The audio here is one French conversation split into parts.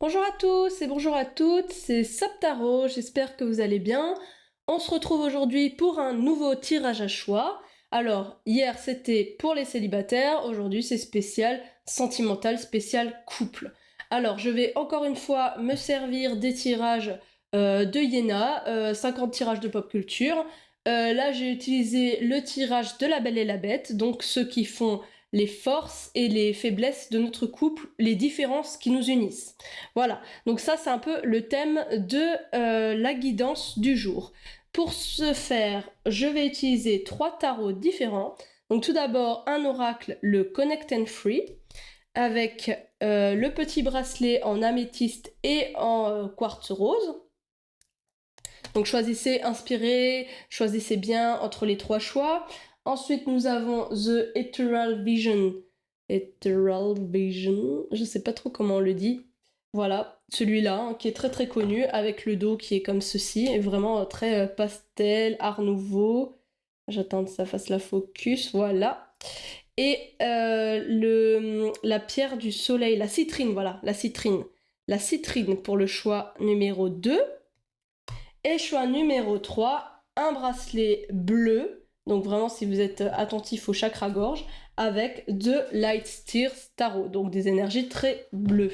Bonjour à tous et bonjour à toutes, c'est Saptaro, j'espère que vous allez bien. On se retrouve aujourd'hui pour un nouveau tirage à choix. Alors, hier c'était pour les célibataires, aujourd'hui c'est spécial sentimental, spécial couple. Alors, je vais encore une fois me servir des tirages de Iéna, 50 tirages de pop culture. Là, j'ai utilisé le tirage de La Belle et la Bête, donc ceux qui font les forces et les faiblesses de notre couple, les différences qui nous unissent. Voilà, donc ça c'est un peu le thème de la guidance du jour. Pour ce faire, je vais utiliser 3 tarots différents. Donc tout d'abord un oracle, le Connect and Free, avec le petit bracelet en améthyste et en quartz rose. Donc choisissez inspiré, choisissez bien entre les 3 choix. Ensuite, nous avons The Ethereal Vision. Ethereal Vision, je sais pas trop comment on le dit. Voilà, celui-là, hein, qui est très très connu, avec le dos qui est comme ceci, et vraiment très pastel, art nouveau. J'attends que ça fasse la focus, voilà. Et la pierre du soleil, la citrine, voilà, la citrine. La citrine pour le choix numéro 2. Et choix numéro 3, un bracelet bleu, donc vraiment si vous êtes attentif au chakra gorge, avec de Light Steers Tarot, donc des énergies très bleues.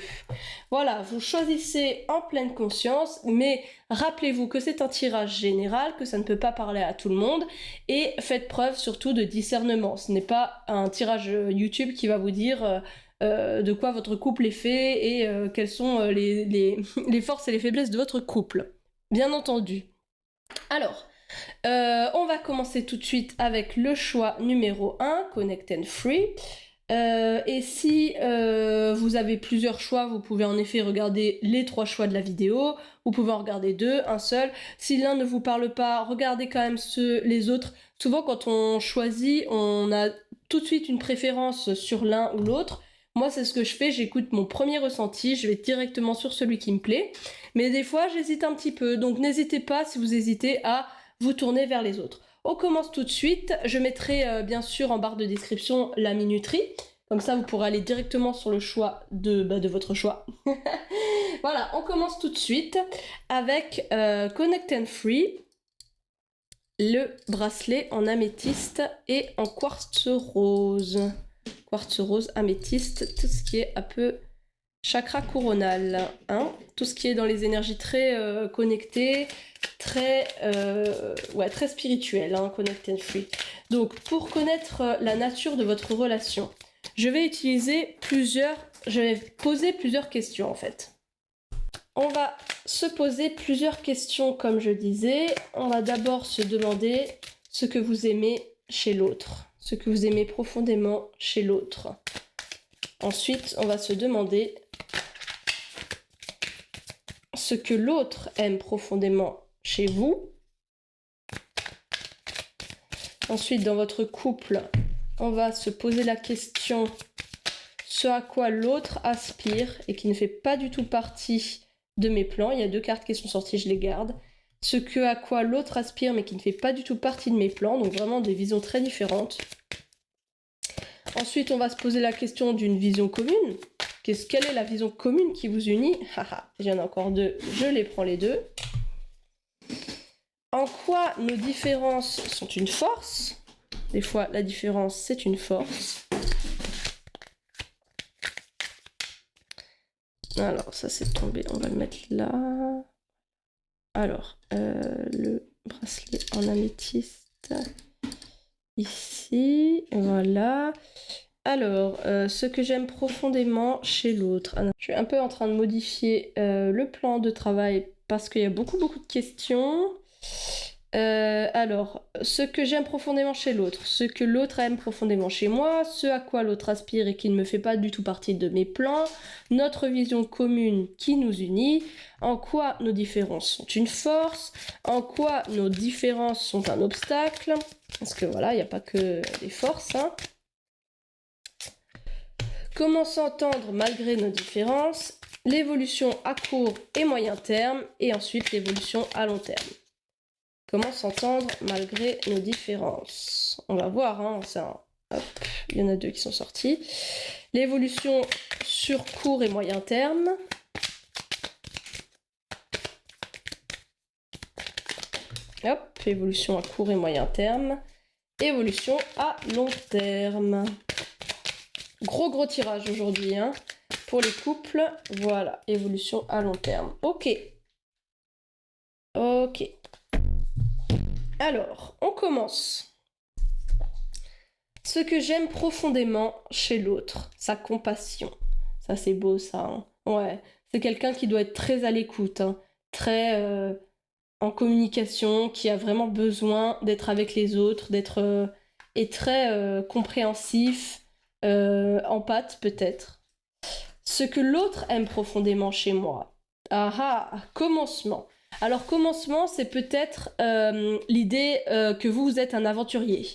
Voilà, vous choisissez en pleine conscience, mais rappelez-vous que c'est un tirage général, que ça ne peut pas parler à tout le monde, et faites preuve surtout de discernement. Ce n'est pas un tirage YouTube qui va vous dire de quoi votre couple est fait et quelles sont les forces et les faiblesses de votre couple. Bien entendu. Alors, on va commencer tout de suite avec le choix numéro 1, Connect and Free. Et si vous avez plusieurs choix, vous pouvez en effet regarder les 3 choix de la vidéo. Vous pouvez en regarder 2, un seul. Si l'un ne vous parle pas, regardez quand même les autres. Souvent, quand on choisit, on a tout de suite une préférence sur l'un ou l'autre. Moi, c'est ce que je fais, j'écoute mon premier ressenti, je vais directement sur celui qui me plaît. Mais des fois, j'hésite un petit peu, donc n'hésitez pas, si vous hésitez, à vous tourner vers les autres. On commence tout de suite, je mettrai bien sûr en barre de description la minuterie, comme ça vous pourrez aller directement sur le choix de votre choix. Voilà, on commence tout de suite avec Connect and Free, le bracelet en améthyste et en quartz rose. Quartz rose, améthyste, tout ce qui est un peu chakra coronal, hein, tout ce qui est dans les énergies très connectées, très spirituelles, hein, Connect and Free. Donc, pour connaître la nature de votre relation, je vais poser plusieurs questions en fait. On va se poser plusieurs questions, comme je disais. On va d'abord se demander ce que vous aimez chez l'autre, ce que vous aimez profondément chez l'autre. Ensuite, on va se demander ce que l'autre aime profondément chez vous. Ensuite, dans votre couple, on va se poser la question ce à quoi l'autre aspire et qui ne fait pas du tout partie de mes plans. Il y a 2 cartes qui sont sorties, je les garde. Ce à quoi l'autre aspire mais qui ne fait pas du tout partie de mes plans, donc vraiment des visions très différentes. Ensuite, on va se poser la question d'une vision commune. Quelle est la vision commune qui vous unit? Il y en a encore 2, je les prends les 2. En quoi nos différences sont une force? Des fois, la différence, c'est une force. Alors, ça c'est tombé, on va le mettre là. Alors, le bracelet en améthyste, ici, voilà. Alors, ce que j'aime profondément chez l'autre. Je suis un peu en train de modifier le plan de travail parce qu'il y a beaucoup de questions. Alors, ce que j'aime profondément chez l'autre, ce que l'autre aime profondément chez moi, ce à quoi l'autre aspire et qui ne me fait pas du tout partie de mes plans, notre vision commune qui nous unit, en quoi nos différences sont une force, en quoi nos différences sont un obstacle, parce que voilà, il n'y a pas que des forces, hein. Comment s'entendre malgré nos différences, l'évolution à court et moyen terme, et ensuite l'évolution à long terme. Comment s'entendre malgré nos différences? On va voir, hein, hop, il y en a 2 qui sont sortis. L'évolution sur court et moyen terme. Hop, évolution à court et moyen terme. Évolution à long terme. Gros tirage aujourd'hui, hein. Pour les couples, voilà, évolution à long terme. Ok. Alors, on commence. Ce que j'aime profondément chez l'autre, sa compassion. Ça, c'est beau, ça. Hein. Ouais, c'est quelqu'un qui doit être très à l'écoute, hein. Très en communication, qui a vraiment besoin d'être avec les autres, d'être et très compréhensif, empathe peut-être. Ce que l'autre aime profondément chez moi. Commencement. Alors commencement, c'est peut-être l'idée que vous êtes un aventurier.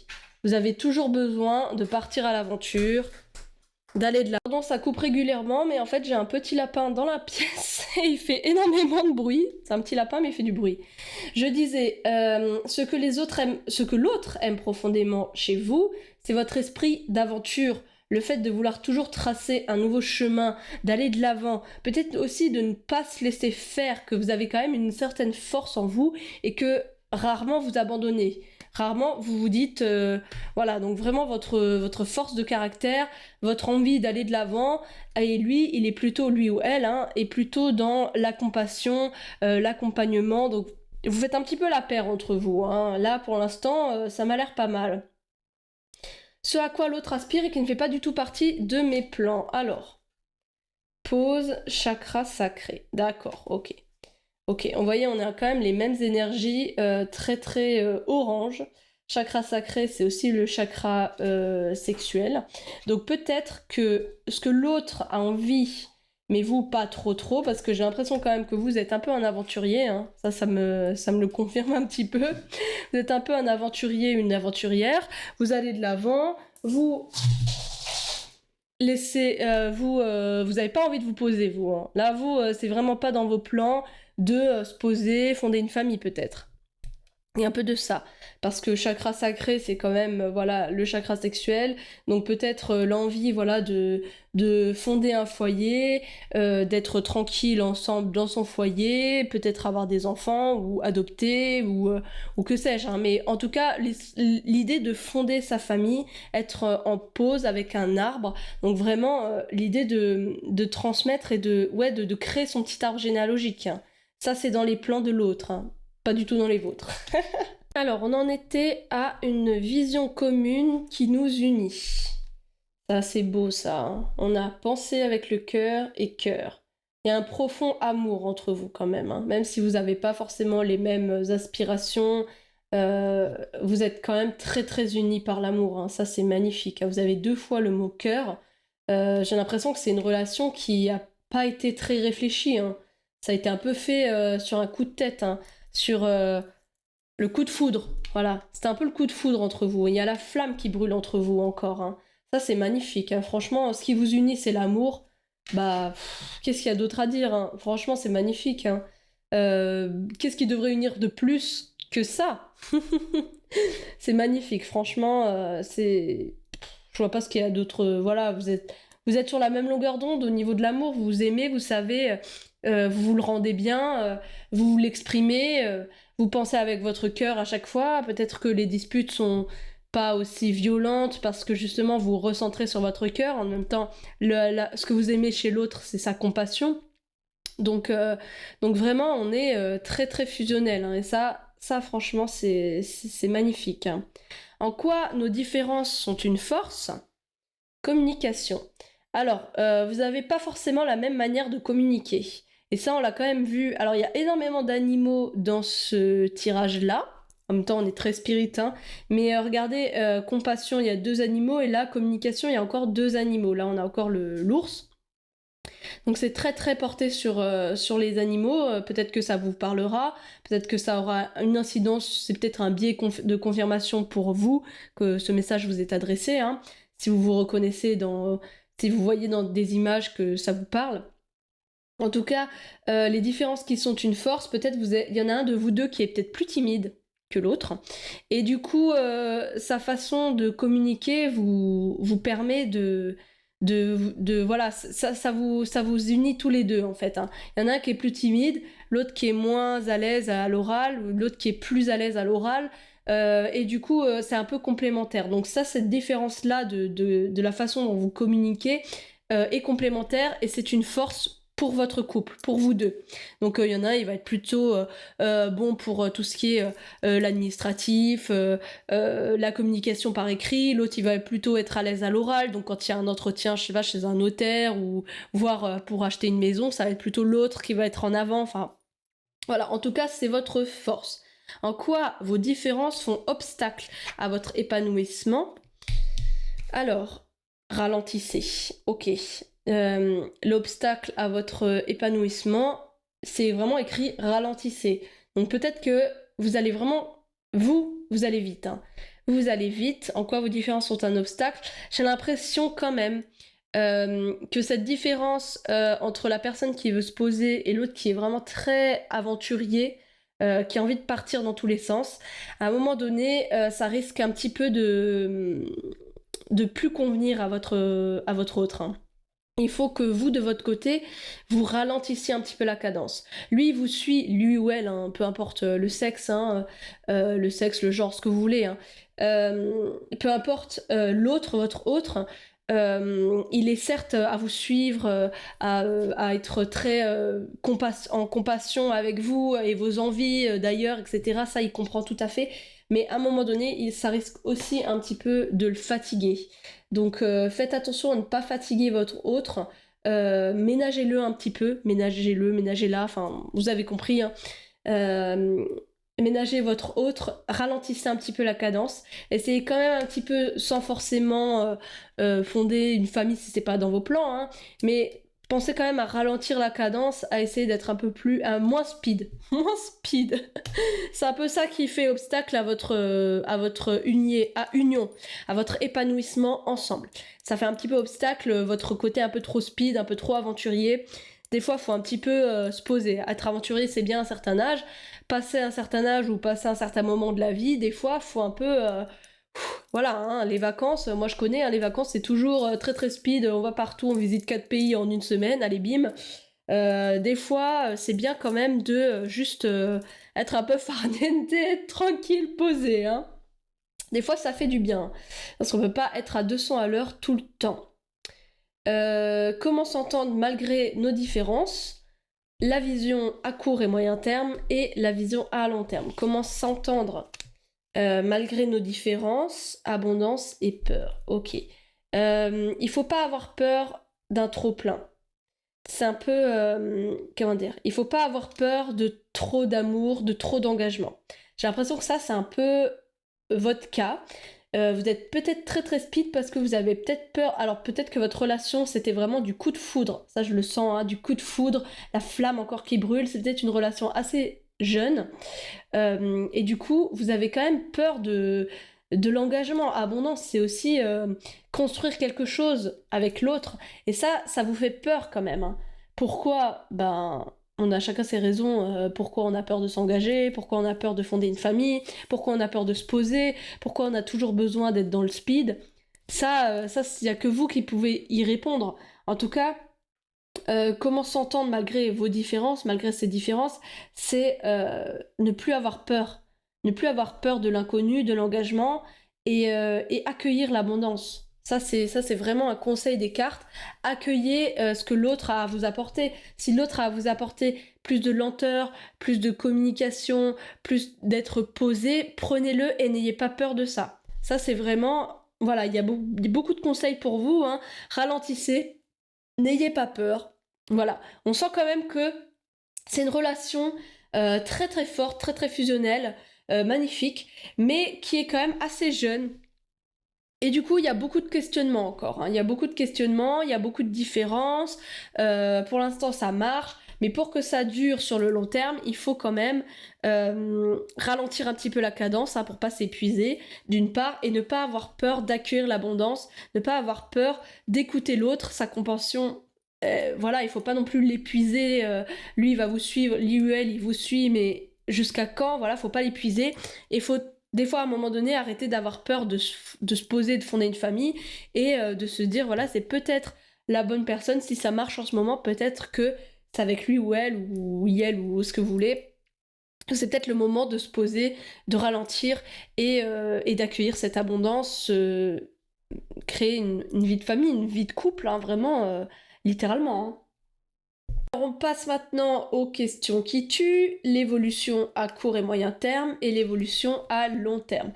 Vous avez toujours besoin de partir à l'aventure, d'aller de là. Ça coupe régulièrement, mais en fait j'ai un petit lapin dans la pièce et il fait énormément de bruit. C'est un petit lapin, mais il fait du bruit. Je disais, ce que l'autre aime profondément chez vous, c'est votre esprit d'aventure. Le fait de vouloir toujours tracer un nouveau chemin, d'aller de l'avant, peut-être aussi de ne pas se laisser faire, que vous avez quand même une certaine force en vous et que rarement vous abandonnez. Rarement vous vous dites, voilà, donc vraiment votre force de caractère, votre envie d'aller de l'avant, et lui, il est plutôt, lui ou elle, hein, est plutôt dans la compassion, l'accompagnement, donc vous faites un petit peu la paire entre vous, hein. Là pour l'instant, ça m'a l'air pas mal. Ce à quoi l'autre aspire et qui ne fait pas du tout partie de mes plans. Alors, pause, chakra sacré. D'accord, ok. Ok, on voyait, on a quand même les mêmes énergies très orange. Chakra sacré, c'est aussi le chakra sexuel. Donc peut-être que ce que l'autre a envie, mais vous pas trop, parce que j'ai l'impression quand même que vous êtes un peu un aventurier. Hein. Ça me le confirme un petit peu. Vous êtes un peu un aventurier, une aventurière. Vous allez de l'avant. Vous laissez, vous avez pas envie de vous poser, vous. Hein. Là, vous, c'est vraiment pas dans vos plans de se poser, fonder une famille peut-être. Il y a un peu de ça, parce que chakra sacré, c'est quand même voilà le chakra sexuel, donc peut-être l'envie voilà de fonder un foyer, d'être tranquille ensemble dans son foyer, peut-être avoir des enfants ou adopter ou que sais-je. Hein. Mais en tout cas, l'idée de fonder sa famille, être en pause avec un arbre, donc vraiment l'idée de transmettre et de créer son petit arbre généalogique. Hein. Ça, c'est dans les plans de l'autre. Hein. Pas du tout dans les vôtres. Alors, on en était à une vision commune qui nous unit. Ça, c'est beau, ça. Hein. On a pensé avec le cœur et cœur. Il y a un profond amour entre vous, quand même. Hein. Même si vous n'avez pas forcément les mêmes aspirations, vous êtes quand même très unis par l'amour. Hein. Ça, c'est magnifique. Hein. Vous avez 2 fois le mot cœur. J'ai l'impression que c'est une relation qui n'a pas été très réfléchie. Hein. Ça a été un peu fait sur un coup de tête. Hein. Sur le coup de foudre. Voilà, c'était un peu le coup de foudre entre vous. Il y a la flamme qui brûle entre vous encore. Hein. Ça, c'est magnifique. Hein. Franchement, ce qui vous unit, c'est l'amour. Bah, qu'est-ce qu'il y a d'autre à dire hein. Franchement, c'est magnifique. Hein. Qu'est-ce qui devrait unir de plus que ça? C'est magnifique. Franchement, c'est... Je vois pas ce qu'il y a d'autre. Voilà, vous êtes sur la même longueur d'onde au niveau de l'amour. Vous vous aimez, vous savez... vous le rendez bien, vous l'exprimez, vous pensez avec votre cœur à chaque fois. Peut-être que les disputes sont pas aussi violentes parce que justement vous recentrez sur votre cœur. En même temps, ce que vous aimez chez l'autre, c'est sa compassion. Donc vraiment, on est très fusionnel. Hein, et ça franchement, c'est magnifique. Hein. En quoi nos différences sont une force? Communication. Alors, vous n'avez pas forcément la même manière de communiquer. Et ça, on l'a quand même vu. Alors, il y a énormément d'animaux dans ce tirage-là. En même temps, on est très spiritain. Mais regardez, compassion, il y a 2 animaux. Et là, communication, il y a encore 2 animaux. Là, on a encore l'ours. Donc, c'est très porté sur les animaux. Peut-être que ça vous parlera. Peut-être que ça aura une incidence. C'est peut-être un biais de confirmation pour vous que ce message vous est adressé. Hein, si vous vous reconnaissez si vous voyez dans des images que ça vous parle. En tout cas, les différences qui sont une force, peut-être il y en a un de vous deux qui est peut-être plus timide que l'autre. Et du coup, sa façon de communiquer vous permet voilà, ça vous unit tous les deux en fait, hein. Il y en a un qui est plus timide, l'autre qui est moins à l'aise à l'oral, ou l'autre qui est plus à l'aise à l'oral. Et du coup, c'est un peu complémentaire. Donc ça, cette différence-là de la façon dont vous communiquez est complémentaire et c'est une force pour votre couple, pour vous deux. Donc il y en a, il va être plutôt bon pour tout ce qui est l'administratif, la communication par écrit. L'autre, il va plutôt être à l'aise à l'oral. Donc quand il y a un entretien, je sais pas, chez un notaire ou voire pour acheter une maison, ça va être plutôt l'autre qui va être en avant. Enfin, voilà, en tout cas, c'est votre force. En quoi vos différences font obstacle à votre épanouissement? Alors, ralentissez. Ok. L'obstacle à votre épanouissement, c'est vraiment écrit ralentissez. Donc peut-être que vous allez vraiment... vous allez vite, hein. Vous allez vite. En quoi vos différences sont un obstacle? J'ai l'impression quand même que cette différence entre la personne qui veut se poser et l'autre qui est vraiment très aventurier, qui a envie de partir dans tous les sens, à un moment donné, ça risque un petit peu de plus convenir à votre autre, hein. Il faut que vous, de votre côté, vous ralentissiez un petit peu la cadence. Lui, il vous suit, lui ou elle, hein, peu importe le sexe, hein, le sexe, le genre, ce que vous voulez, hein. Peu importe l'autre, votre autre, il est certes à vous suivre, à être très en compassion avec vous et vos envies d'ailleurs, etc. Ça, il comprend tout à fait. Mais à un moment donné, ça risque aussi un petit peu de le fatiguer. Donc faites attention à ne pas fatiguer votre autre. Ménagez-le un petit peu, ménagez-la, enfin vous avez compris, hein. Euh, Ménagez votre autre, ralentissez un petit peu la cadence, essayez quand même un petit peu sans forcément fonder une famille si c'est pas dans vos plans, hein, mais pensez quand même à ralentir la cadence, à essayer d'être un peu plus, moins speed, moins speed. C'est un peu ça qui fait obstacle à votre union, à votre épanouissement ensemble. Ça fait un petit peu obstacle votre côté un peu trop speed, un peu trop aventurier. Des fois, il faut un petit peu se poser. Être aventurier, c'est bien à un certain âge. Passer un certain âge ou passer un certain moment de la vie, des fois, il faut un peu... voilà, hein, les vacances, moi je connais, hein, les vacances, c'est toujours très très speed. On va partout, on visite 4 pays en une semaine, allez bim. Des fois, c'est bien quand même de juste être un peu farniente, tranquille, posé, hein. Des fois, ça fait du bien, parce qu'on peut pas être à 200 à l'heure tout le temps. Comment s'entendre malgré nos différences? La vision à court et moyen terme et la vision à long terme. Comment s'entendre malgré nos différences, abondance et peur. Ok. Il faut pas avoir peur d'un trop plein. C'est un peu, comment dire, il faut pas avoir peur de trop d'amour, de trop d'engagement. J'ai l'impression que ça, c'est un peu votre cas. Vous êtes peut-être très très speed parce que vous avez peut-être peur. Alors peut-être que votre relation, c'était vraiment du coup de foudre. Ça, je le sens, hein, du coup de foudre, la flamme encore qui brûle. C'est peut-être une relation assez jeune. Et du coup, vous avez quand même peur de l'engagement. Abondance, c'est aussi construire quelque chose avec l'autre. Et ça vous fait peur quand même, hein. Pourquoi? Ben, on a chacun ses raisons. Pourquoi on a peur de s'engager? Pourquoi on a peur de fonder une famille? Pourquoi on a peur de se poser? Pourquoi on a toujours besoin d'être dans le speed? Ça, il n'y a que vous qui pouvez y répondre. En tout cas, comment s'entendre malgré vos différences, malgré ces différences, c'est ne plus avoir peur. Ne plus avoir peur de l'inconnu, de l'engagement et accueillir l'abondance. Ça, c'est vraiment un conseil des cartes. Accueillez ce que l'autre a à vous apporter. Si l'autre a à vous apporter plus de lenteur, plus de communication, plus d'être posé, prenez-le et n'ayez pas peur de ça. Ça, c'est vraiment... Voilà, il y a beaucoup de conseils pour vous, hein. Ralentissez, n'ayez pas peur. Voilà, on sent quand même que c'est une relation très très forte, très très fusionnelle, magnifique, mais qui est quand même assez jeune. Et du coup, il y a beaucoup de questionnements encore, hein. Il y a beaucoup de questionnements, il y a beaucoup de différences. Pour l'instant, ça marche. Mais pour que ça dure sur le long terme, il faut quand même ralentir un petit peu la cadence, hein, pour pas s'épuiser, d'une part, et ne pas avoir peur d'accueillir l'abondance, ne pas avoir peur d'écouter l'autre, sa compassion. Voilà, il faut pas non plus l'épuiser. Lui, il va vous suivre, lui ou elle, il vous suit, mais jusqu'à quand? Voilà, faut pas l'épuiser. Et faut des fois, à un moment donné, arrêter d'avoir peur de se poser, de fonder une famille et de se dire, voilà, c'est peut-être la bonne personne. Si ça marche en ce moment, peut-être que c'est avec lui ou elle ou ce que vous voulez. C'est peut-être le moment de se poser, de ralentir et d'accueillir cette abondance, créer une vie de famille, une vie de couple, hein, vraiment, littéralement. Hein. Alors on passe maintenant aux questions qui tuent, l'évolution à court et moyen terme et l'évolution à long terme.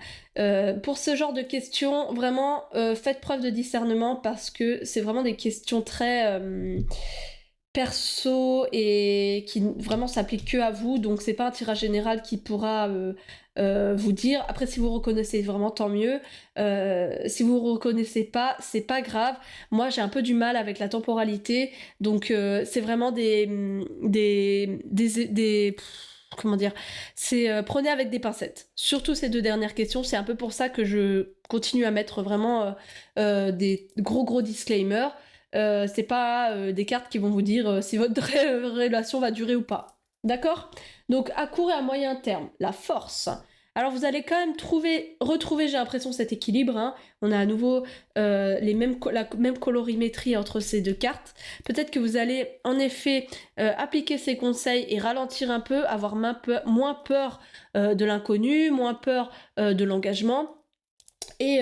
Pour ce genre de questions, vraiment, faites preuve de discernement parce que c'est vraiment des questions très perso et qui vraiment s'appliquent que à vous, donc c'est pas un tirage général qui pourra vous dire. Après, si vous reconnaissez vraiment, tant mieux. Si vous reconnaissez pas, c'est pas grave. Moi, j'ai un peu du mal avec la temporalité, donc c'est vraiment comment dire, c'est prenez avec des pincettes. Surtout ces 2 dernières questions, c'est un peu pour ça que je continue à mettre vraiment des gros disclaimers. C'est pas des cartes qui vont vous dire si votre relation va durer ou pas. D'accord ? Donc à court et à moyen terme, la force. Alors vous allez quand même retrouver, j'ai l'impression, cet équilibre. Hein. On a à nouveau la même colorimétrie entre ces 2 cartes. Peut-être que vous allez en effet appliquer ces conseils et ralentir un peu, avoir moins peur de l'inconnu, moins peur de l'engagement. Et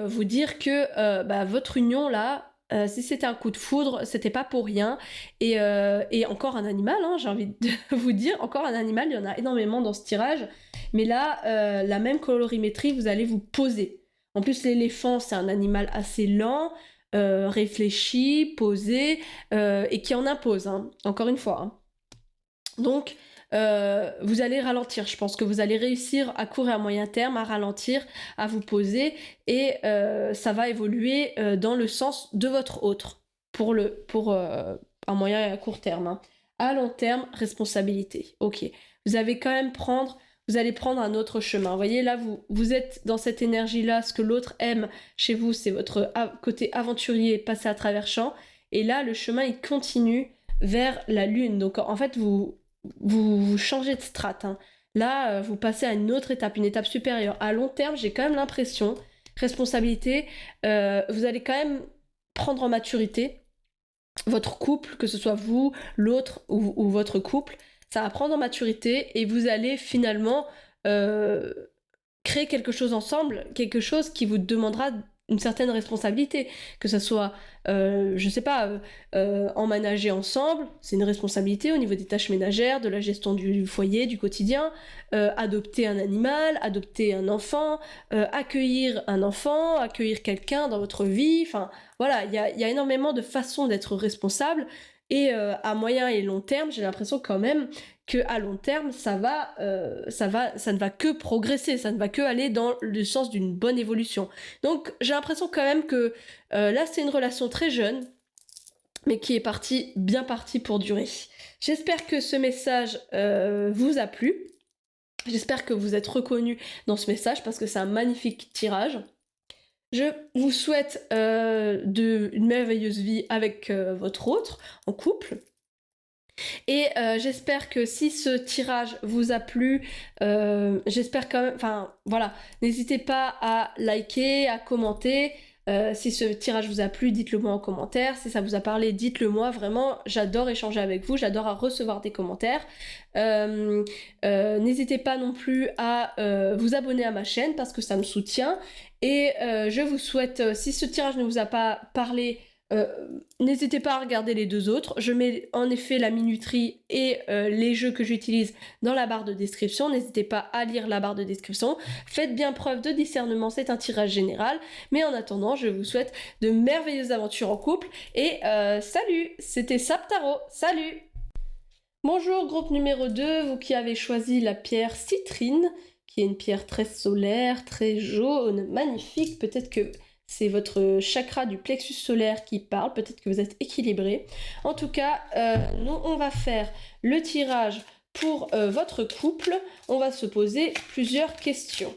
vous dire que votre union là, si c'était un coup de foudre, c'était pas pour rien. Et encore un animal, hein, j'ai envie de vous dire, encore un animal, il y en a énormément dans ce tirage. Mais là, la même colorimétrie, vous allez vous poser. En plus, l'éléphant, c'est un animal assez lent, réfléchi, posé, et qui en impose, hein, encore une fois. Hein. Donc, vous allez ralentir. Je pense que vous allez réussir à court et à moyen terme à ralentir, à vous poser et ça va évoluer dans le sens de votre autre pour un moyen et à court terme. Hein. À long terme, responsabilité. Ok. Vous allez prendre un autre chemin. Vous voyez, là, vous êtes dans cette énergie-là. Ce que l'autre aime chez vous, c'est votre côté aventurier, passer à travers champs. Et là, le chemin, il continue vers la lune. Donc, en fait, vous changez de strate. Hein. Là, vous passez à une autre étape, une étape supérieure. À long terme, j'ai quand même l'impression, responsabilité, vous allez quand même prendre en maturité votre couple, que ce soit vous, l'autre ou votre couple, ça va prendre en maturité et vous allez finalement créer quelque chose ensemble, quelque chose qui vous demandera une certaine responsabilité, que ce soit, je sais pas, emménager ensemble, c'est une responsabilité au niveau des tâches ménagères, de la gestion du foyer, du quotidien, adopter un animal, adopter un enfant, accueillir un enfant, accueillir quelqu'un dans votre vie, enfin voilà, il y a énormément de façons d'être responsable, et à moyen et long terme, j'ai l'impression quand même qu'à long terme, ça ne va que progresser, ça ne va que aller dans le sens d'une bonne évolution. Donc j'ai l'impression quand même que là, c'est une relation très jeune, mais qui est bien partie pour durer. J'espère que ce message vous a plu. J'espère que vous êtes reconnus dans ce message parce que c'est un magnifique tirage. Je vous souhaite une merveilleuse vie avec votre autre, en couple. Et j'espère que si ce tirage vous a plu, j'espère quand même, enfin voilà, n'hésitez pas à liker, à commenter. Si ce tirage vous a plu, dites-le moi en commentaire. Si ça vous a parlé, dites-le moi. Vraiment, j'adore échanger avec vous, j'adore recevoir des commentaires. N'hésitez pas non plus à vous abonner à ma chaîne parce que ça me soutient. Et je vous souhaite, si ce tirage ne vous a pas parlé, n'hésitez pas à regarder les 2 autres. Je mets en effet la minuterie et les jeux que j'utilise dans la barre de description. N'hésitez pas à lire la barre de description. Faites bien preuve de discernement, c'est un tirage général. Mais en attendant, je vous souhaite de merveilleuses aventures en couple. Et salut, c'était Saptaro. Salut! Bonjour, groupe numéro 2, vous qui avez choisi la pierre citrine, qui est une pierre très solaire, très jaune, magnifique. Peut-être que c'est votre chakra du plexus solaire qui parle, peut-être que vous êtes équilibré. En tout cas, nous, on va faire le tirage pour votre couple. On va se poser plusieurs questions.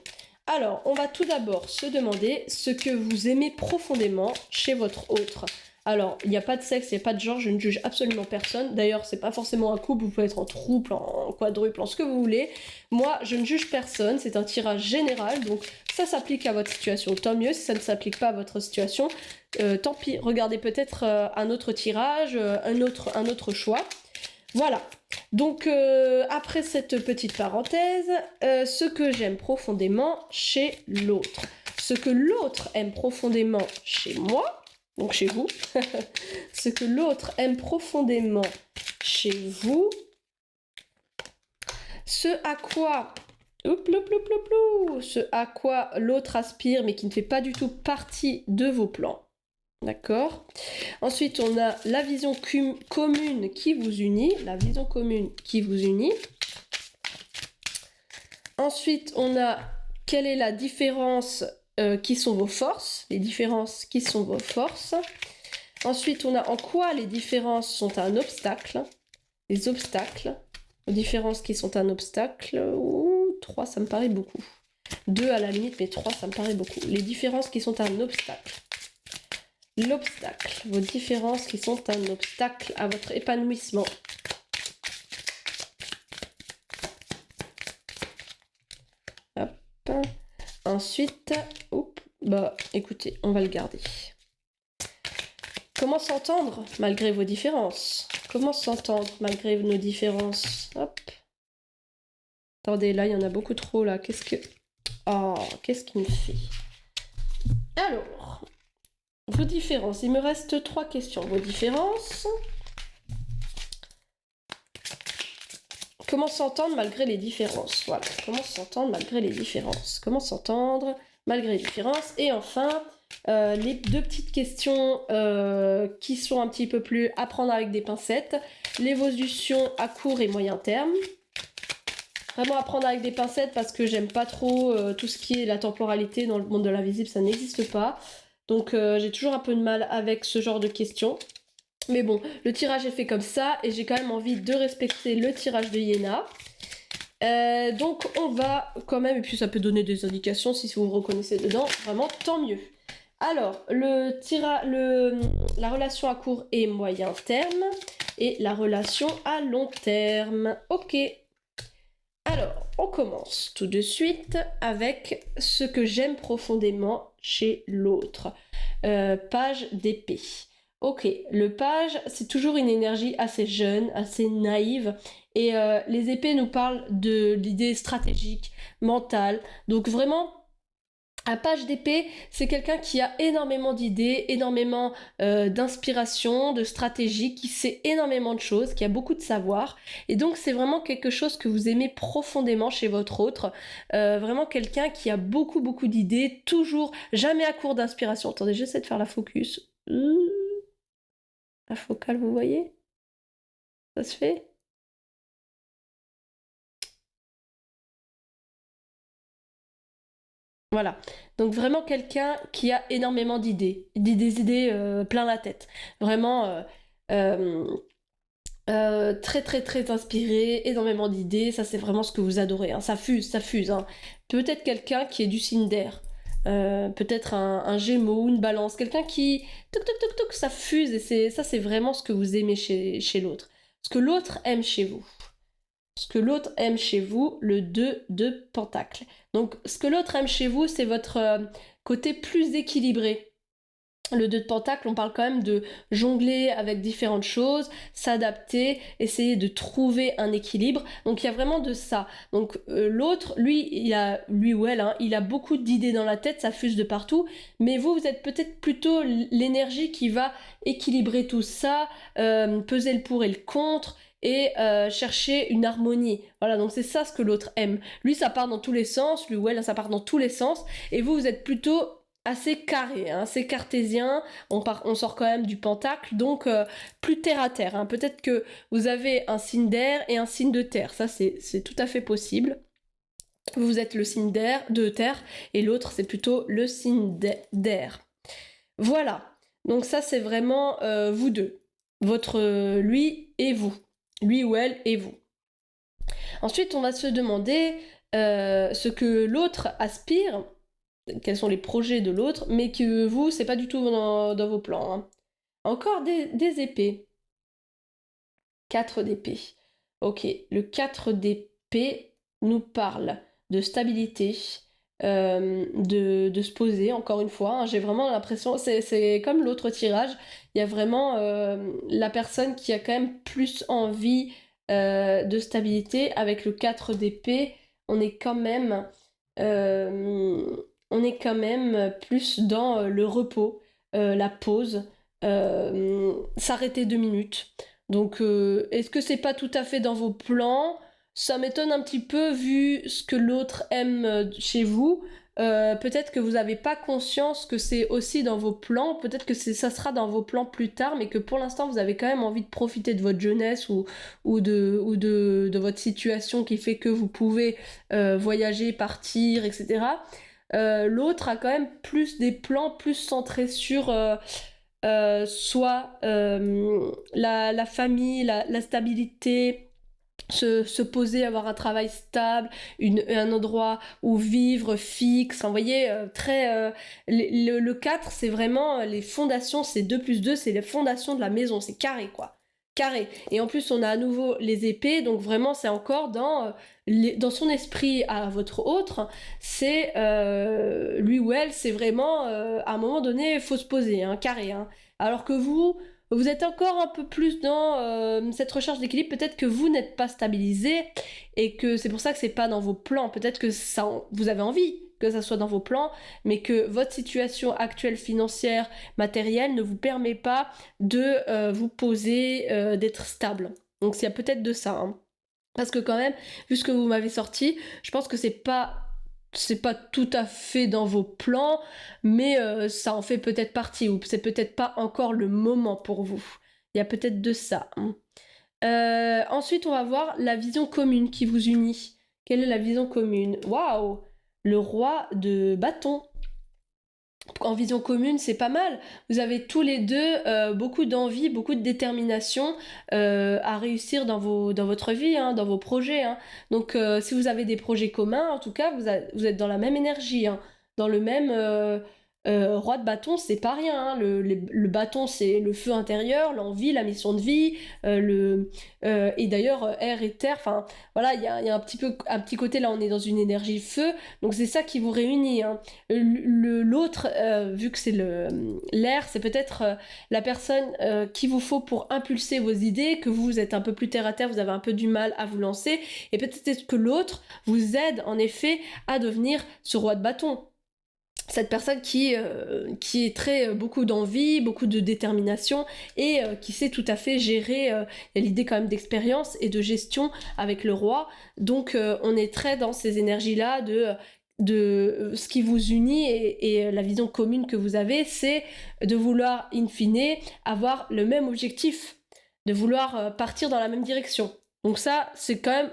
Alors, on va tout d'abord se demander ce que vous aimez profondément chez votre autre. Alors, il n'y a pas de sexe, il n'y a pas de genre, je ne juge absolument personne. D'ailleurs, c'est pas forcément un couple, vous pouvez être en trouble, en quadruple, en ce que vous voulez. Moi, je ne juge personne, c'est un tirage général, donc ça s'applique à votre situation, tant mieux. Si ça ne s'applique pas à votre situation, tant pis. Regardez peut-être un autre tirage, un autre choix. Voilà. Donc, après cette petite parenthèse, ce que j'aime profondément chez l'autre. Ce que l'autre aime profondément chez moi, donc chez vous, ce que l'autre aime profondément chez vous, ce à quoi l'autre aspire mais qui ne fait pas du tout partie de vos plans. D'accord. Ensuite, on a la vision commune qui vous unit. La vision commune qui vous unit. Ensuite, on a quelle est la différence qui sont vos forces. Les différences qui sont vos forces. Ensuite, on a en quoi les différences sont un obstacle. Les obstacles. Les différences qui sont un obstacle. Ouh, 3, ça me paraît beaucoup. 2 à la limite, mais 3, ça me paraît beaucoup. Les différences qui sont un obstacle. L'obstacle, vos différences qui sont un obstacle à votre épanouissement. Hop. Ensuite, écoutez, on va le garder. Comment s'entendre malgré vos différences? Comment s'entendre malgré nos différences? Hop. Attendez, là, il y en a beaucoup trop, là. Qu'est-ce qu'il me fait? Alors... Vos différences, il me reste 3 questions. Vos différences. Comment s'entendre malgré les différences? Voilà, comment s'entendre malgré les différences? Comment s'entendre malgré les différences? Et enfin, les 2 petites questions qui sont un petit peu plus à prendre avec des pincettes. L'évolution à court et moyen terme. Vraiment à prendre avec des pincettes parce que j'aime pas trop tout ce qui est la temporalité dans le monde de l'invisible, ça n'existe pas. Donc j'ai toujours un peu de mal avec ce genre de questions. Mais bon, le tirage est fait comme ça et j'ai quand même envie de respecter le tirage de Yéna. Donc on va quand même, et puis ça peut donner des indications si vous vous reconnaissez dedans, vraiment tant mieux. Alors, la relation à court et moyen terme et la relation à long terme. Ok. Alors, on commence tout de suite avec ce que j'aime profondément chez l'autre. Page d'épée. Ok, le page, c'est toujours une énergie assez jeune, assez naïve. Et les épées nous parlent de l'idée stratégique, mentale. Donc vraiment... Un page d'épée, c'est quelqu'un qui a énormément d'idées, énormément d'inspiration, de stratégie, qui sait énormément de choses, qui a beaucoup de savoir. Et donc c'est vraiment quelque chose que vous aimez profondément chez votre autre. Vraiment quelqu'un qui a beaucoup d'idées, toujours, jamais à court d'inspiration. Attendez, j'essaie de faire la focus. La focale, vous voyez? Ça se fait? Voilà, donc vraiment quelqu'un qui a énormément d'idées, des idées plein la tête. Vraiment très inspiré, énormément d'idées, ça c'est vraiment ce que vous adorez, hein. Ça fuse. Hein. Peut-être quelqu'un qui est du signe d'air, peut-être un gémeau, une balance, quelqu'un qui... Toc, ça fuse et ça c'est vraiment ce que vous aimez chez l'autre. Ce que l'autre aime chez vous. Ce que l'autre aime chez vous, le 2 de pentacle. Donc, ce que l'autre aime chez vous, c'est votre côté plus équilibré. Le 2 de pentacle, on parle quand même de jongler avec différentes choses, s'adapter, essayer de trouver un équilibre. Donc, il y a vraiment de ça. Donc, l'autre, lui ou elle, hein, il a beaucoup d'idées dans la tête, ça fuse de partout. Mais vous êtes peut-être plutôt l'énergie qui va équilibrer tout ça, peser le pour et le contre, et chercher une harmonie. Voilà, donc c'est ça ce que l'autre aime. Lui, ça part dans tous les sens, lui ou elle, ça part dans tous les sens, et vous êtes plutôt assez carré, hein, assez cartésien, on sort quand même du pentacle, donc plus terre à terre. Hein. Peut-être que vous avez un signe d'air et un signe de terre, ça c'est tout à fait possible. Vous êtes le signe de terre, et l'autre c'est plutôt le signe d'air. Voilà, donc ça c'est vraiment vous deux, lui et vous. Lui ou elle et vous. Ensuite, on va se demander ce que l'autre aspire, quels sont les projets de l'autre, mais que vous, c'est pas du tout dans vos plans. Hein. Encore des épées. 4 d'épée. Ok, le 4 d'épée nous parle de stabilité, de se poser, encore une fois. Hein, j'ai vraiment l'impression, c'est comme l'autre tirage, il y a vraiment la personne qui a quand même plus envie de stabilité. Avec le 4 d'épée, on est quand même, plus dans le repos, la pause, s'arrêter 2 minutes. Donc, est-ce que c'est pas tout à fait dans vos plans? Ça m'étonne un petit peu vu ce que l'autre aime chez vous. Peut-être que vous n'avez pas conscience que c'est aussi dans vos plans. Peut-être que ça sera dans vos plans plus tard, mais que pour l'instant vous avez quand même envie de profiter de votre jeunesse ou de votre situation qui fait que vous pouvez voyager, partir, etc. L'autre a quand même plus des plans plus centrés sur soit la famille, la stabilité, se poser, avoir un travail stable, un endroit où vivre fixe. Vous voyez, le 4, c'est vraiment les fondations, c'est 2 plus 2, c'est les fondations de la maison, c'est carré quoi. Carré. Et en plus, on a à nouveau les épées, donc vraiment, c'est encore dans son esprit à votre autre, c'est lui ou elle, c'est vraiment à un moment donné, il faut se poser, hein, carré. Hein. Alors que vous êtes encore un peu plus dans cette recherche d'équilibre. Peut-être que vous n'êtes pas stabilisé et que c'est pour ça que c'est pas dans vos plans. Peut-être que vous avez envie que ça soit dans vos plans, mais que votre situation actuelle financière, matérielle ne vous permet pas de vous poser, d'être stable. Donc il y a peut-être de ça. Hein. Parce que quand même, vu ce que vous m'avez sorti, je pense que c'est pas tout à fait dans vos plans, mais ça en fait peut-être partie, ou c'est peut-être pas encore le moment pour vous. Il y a peut-être de ça. Hein. Ensuite, on va voir la vision commune qui vous unit. Quelle est la vision commune? Waouh! Le roi de bâton. En vision commune, c'est pas mal. Vous avez tous les deux beaucoup d'envie, beaucoup de détermination à réussir dans votre vie, hein, dans vos projets. Hein. Donc, si vous avez des projets communs, en tout cas, vous êtes dans la même énergie, hein, dans le même roi de bâton, c'est pas rien. Hein. Le bâton, c'est le feu intérieur, l'envie, la mission de vie, et d'ailleurs, air et terre. Enfin, voilà, il y a un petit côté là, on est dans une énergie feu, donc c'est ça qui vous réunit. Hein. L'autre, vu que c'est l'air, c'est peut-être la personne qu'il vous faut pour impulser vos idées, que vous êtes un peu plus terre à terre, vous avez un peu du mal à vous lancer, et peut-être que l'autre vous aide en effet à devenir ce roi de bâton. Cette personne qui est très beaucoup d'envie, beaucoup de détermination et qui sait tout à fait gérer, il y a l'idée quand même d'expérience et de gestion avec le roi. Donc on est très dans ces énergies-là de ce qui vous unit et la vision commune que vous avez, c'est de vouloir, in fine, avoir le même objectif, de vouloir partir dans la même direction. Donc ça, c'est pas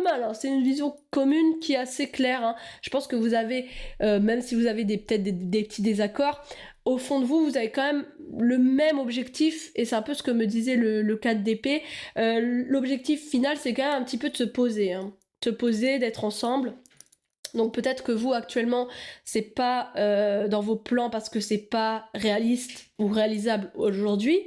mal, hein. C'est une vision commune qui est assez claire. Hein. Je pense que vous avez, même si vous avez peut-être des petits désaccords, au fond de vous, vous avez quand même le même objectif, et c'est un peu ce que me disait le 4 d'épée. L'objectif final, c'est quand même un petit peu de se poser, hein. Se poser, d'être ensemble. Donc peut-être que vous, actuellement, c'est pas dans vos plans parce que c'est pas réaliste ou réalisable aujourd'hui,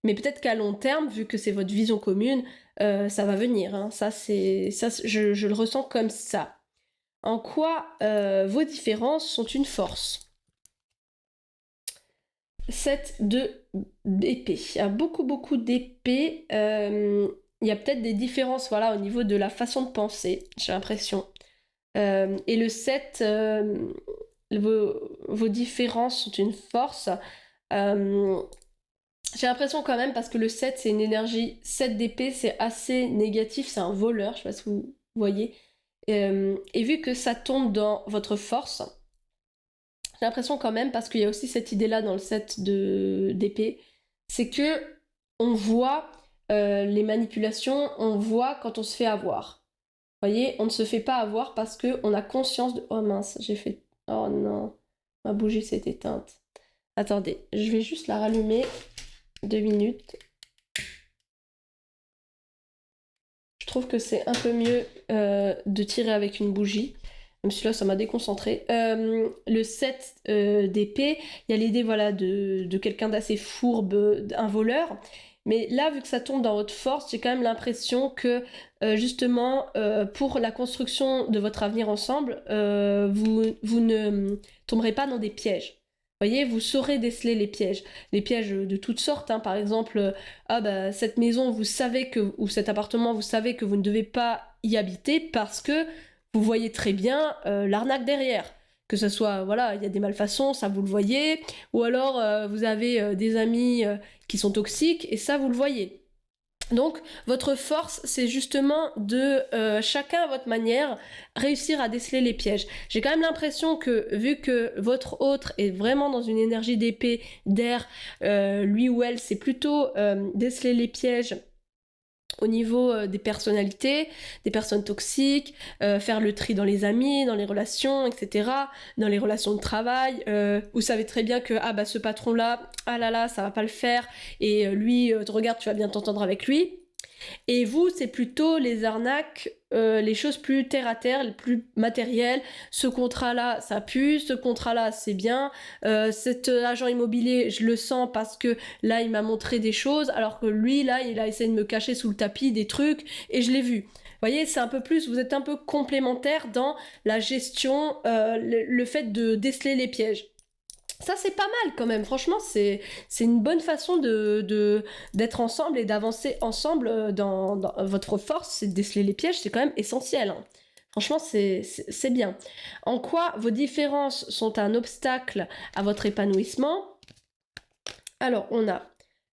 mais peut-être qu'à long terme, vu que c'est votre vision commune, ça va venir. Hein. Ça, je le ressens comme ça. En quoi vos différences sont une force? 7 d'épée. Il y a beaucoup d'épées. Il y a peut-être des différences voilà, au niveau de la façon de penser, j'ai l'impression. Et le 7, vos différences sont une force. J'ai l'impression quand même, parce que le 7, c'est une énergie 7 d'épée, c'est assez négatif, c'est un voleur, je sais pas si vous voyez. Et vu que ça tombe dans votre force, j'ai l'impression quand même, parce qu'il y a aussi cette idée-là dans le 7 d'épée, c'est que on voit les manipulations, on voit quand on se fait avoir. Vous voyez, on ne se fait pas avoir parce qu'on a conscience de... Oh mince, j'ai fait... Oh non, ma bougie s'est éteinte. Attendez, je vais juste la rallumer. 2 minutes. Je trouve que c'est un peu mieux de tirer avec une bougie. Même si là, ça m'a déconcentré. Le 7 d'épée, il y a l'idée voilà, de quelqu'un d'assez fourbe, un voleur. Mais là, vu que ça tombe dans votre force, j'ai quand même l'impression que justement, pour la construction de votre avenir ensemble, vous ne tomberez pas dans des pièges. Vous voyez, vous saurez déceler les pièges de toutes sortes. Hein. Par exemple, ah bah cette maison, vous savez que ou cet appartement, vous savez que vous ne devez pas y habiter parce que vous voyez très bien l'arnaque derrière. Que ce soit, voilà, il y a des malfaçons, ça vous le voyez, ou alors vous avez des amis qui sont toxiques et ça vous le voyez. Donc votre force, c'est justement de chacun à votre manière réussir à déceler les pièges. J'ai quand même l'impression que vu que votre autre est vraiment dans une énergie d'épée, d'air, lui ou elle, c'est plutôt déceler les pièges au niveau des personnalités, des personnes toxiques, faire le tri dans les amis, dans les relations, etc., dans les relations de travail. Vous savez très bien que ah bah ce patron-là, ah là là, ça va pas le faire, et lui, regarde, tu vas bien t'entendre avec lui. Et vous, c'est plutôt les arnaques, les choses plus terre à terre, les plus matérielles. Ce contrat-là, ça pue. Ce contrat-là, c'est bien. Cet agent immobilier, je le sens parce que là, il m'a montré des choses, alors que lui, là, il a essayé de me cacher sous le tapis des trucs et je l'ai vu. Vous voyez, c'est un peu plus, vous êtes un peu complémentaire dans la gestion, le fait de déceler les pièges. Ça, c'est pas mal quand même. Franchement, c'est une bonne façon d'être ensemble et d'avancer ensemble dans votre force. C'est de déceler les pièges, c'est quand même essentiel. Hein. Franchement, c'est bien. En quoi vos différences sont un obstacle à votre épanouissement? Alors, on a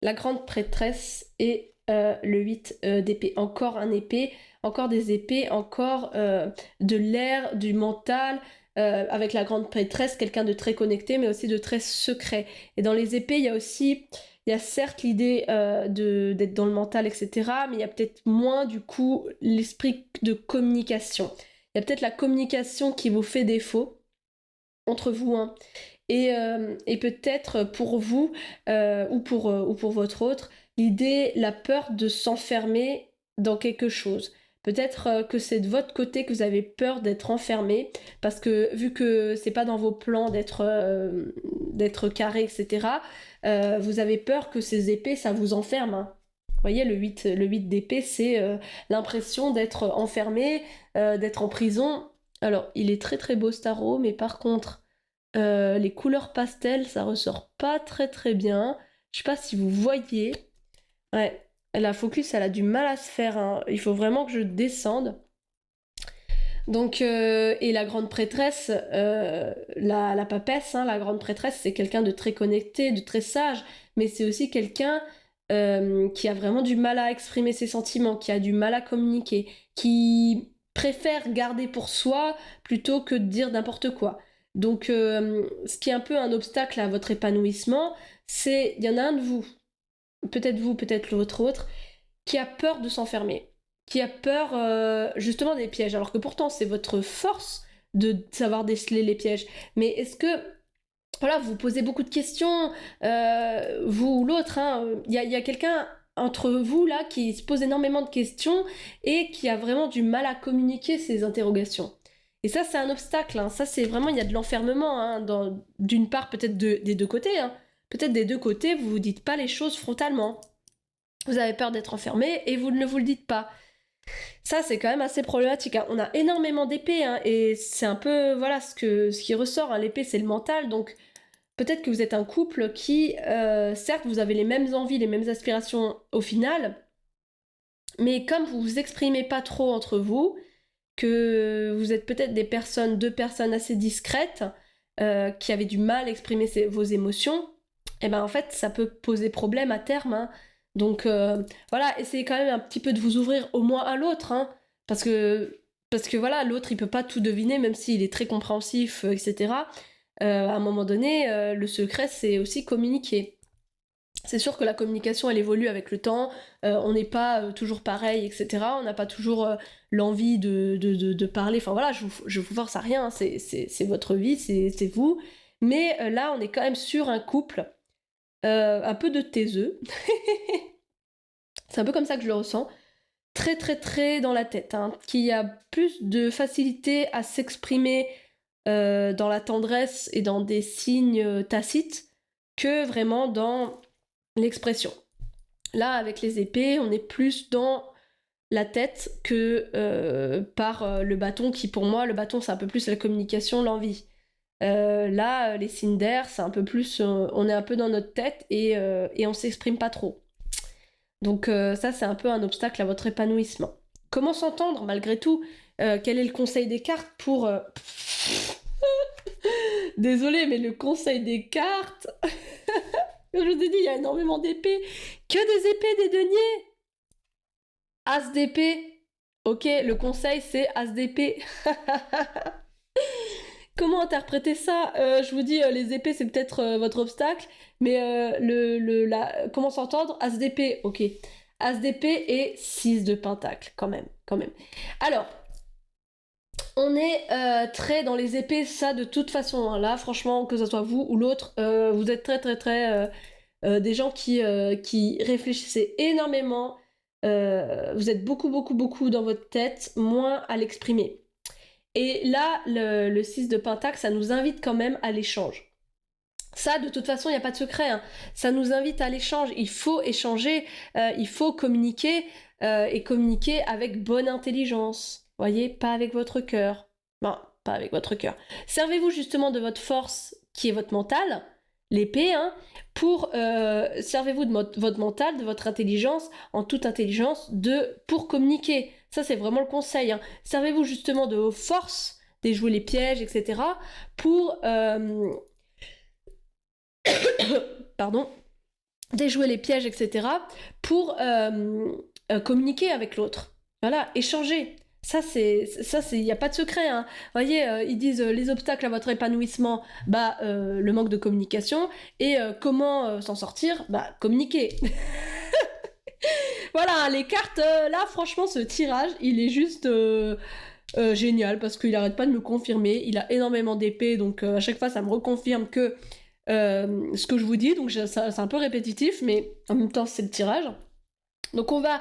la grande prêtresse et le 8 d'épée. Encore un épée, encore des épées, encore de l'air, du mental. Avec la grande prêtresse, quelqu'un de très connecté, mais aussi de très secret. Et dans les épées, il y a certes l'idée d'être dans le mental, etc., mais il y a peut-être moins, du coup, l'esprit de communication. Il y a peut-être la communication qui vous fait défaut, entre vous, hein. Et peut-être pour vous, ou pour votre autre, l'idée, la peur de s'enfermer dans quelque chose. Peut-être que c'est de votre côté que vous avez peur d'être enfermé, parce que vu que c'est pas dans vos plans d'être carré, etc., vous avez peur que ces épées, ça vous enferme. Hein. Vous voyez, le 8 d'épée, c'est l'impression d'être enfermé, d'être en prison. Alors, il est très très beau ce tarot, mais par contre, les couleurs pastel, ça ressort pas très très bien. Je sais pas si vous voyez. Ouais, la focus, elle a du mal à se faire. Hein. Il faut vraiment que je descende. Donc, et la grande prêtresse, la papesse, hein, la grande prêtresse, c'est quelqu'un de très connecté, de très sage, mais c'est aussi quelqu'un qui a vraiment du mal à exprimer ses sentiments, qui a du mal à communiquer, qui préfère garder pour soi plutôt que de dire n'importe quoi. Donc, ce qui est un peu un obstacle à votre épanouissement, c'est, il y en a un de vous, peut-être l'autre autre, qui a peur de s'enfermer, qui a peur justement des pièges, alors que pourtant c'est votre force de savoir déceler les pièges. Mais est-ce que, voilà, vous posez beaucoup de questions, vous ou l'autre, hein, y a quelqu'un entre vous là qui se pose énormément de questions et qui a vraiment du mal à communiquer ses interrogations. Et ça, c'est un obstacle. Hein. Ça, c'est vraiment, il y a de l'enfermement. Hein, d'une part, peut-être des deux côtés. Hein. Peut-être des deux côtés, vous vous dites pas les choses frontalement. Vous avez peur d'être enfermé et vous ne vous le dites pas. Ça, c'est quand même assez problématique. Hein. On a énormément d'épées hein, et c'est un peu, voilà, ce qui ressort. Hein. L'épée, c'est le mental, donc peut-être que vous êtes un couple qui, certes, vous avez les mêmes envies, les mêmes aspirations au final, mais comme vous vous exprimez pas trop entre vous, que vous êtes peut-être deux personnes assez discrètes, qui avaient du mal à exprimer vos émotions, et ben en fait, ça peut poser problème à terme. Hein. Donc voilà, essayez quand même un petit peu de vous ouvrir au moins à l'autre, hein, parce que voilà, l'autre il peut pas tout deviner, même s'il est très compréhensif, etc. À un moment donné, le secret c'est aussi communiquer. C'est sûr que la communication elle évolue avec le temps, on n'est pas toujours pareil, etc. On n'a pas toujours l'envie de parler, enfin voilà, je vous force à rien, hein. C'est votre vie, c'est vous. Mais là on est quand même sur un couple un peu de taiseux. C'est un peu comme ça que je le ressens. très très très dans la tête, hein, qui a plus de facilité à s'exprimer dans la tendresse et dans des signes tacites que vraiment dans l'expression. Là, avec les épées, on est plus dans la tête que par le bâton, qui pour moi, le bâton, c'est un peu plus la communication, l'envie. Là, les signes d'air, c'est un peu plus... on est un peu dans notre tête et on s'exprime pas trop. Donc ça, c'est un peu un obstacle à votre épanouissement. Comment s'entendre malgré tout? Quel est le conseil des cartes pour... Désolée, mais le conseil des cartes... Je vous ai dit, il y a énormément d'épées. Que des épées, des deniers. As d'épée. Ok, le conseil, c'est As d'épée. Comment interpréter ça? Je vous dis, les épées, c'est peut-être votre obstacle, mais comment s'entendre? As d'épée, ok. As d'épée et 6 de pentacle, quand même. Alors, on est très dans les épées, ça de toute façon. Hein. Là, franchement, que ce soit vous ou l'autre, vous êtes très des gens qui réfléchissez énormément. Vous êtes beaucoup dans votre tête, moins à l'exprimer. Et là, le 6 de pentacle, ça nous invite quand même à l'échange. Ça, de toute façon, il n'y a pas de secret. Hein. Ça nous invite à l'échange. Il faut échanger, il faut communiquer, et communiquer avec bonne intelligence. Voyez, pas avec votre cœur. Non, pas avec votre cœur. Servez-vous justement de votre force, qui est votre mental, l'épée, hein, pour servez-vous de votre mental, de votre intelligence, en toute intelligence, pour communiquer. Ça, c'est vraiment le conseil. Hein. Servez-vous justement de vos forces, déjouer les pièges, etc., pour pardon, déjouer les pièges, etc., pour communiquer avec l'autre. Voilà, échanger. Ça, il n'y a pas de secret. Hein. Vous voyez, ils disent les obstacles à votre épanouissement, le manque de communication. Et comment s'en sortir? Communiquer. Voilà, les cartes, là, franchement, ce tirage, il est juste génial parce qu'il arrête pas de me confirmer. Il a énormément d'épées, donc à chaque fois, ça me reconfirme que ce que je vous dis, donc c'est un peu répétitif, mais en même temps c'est le tirage. Donc on va,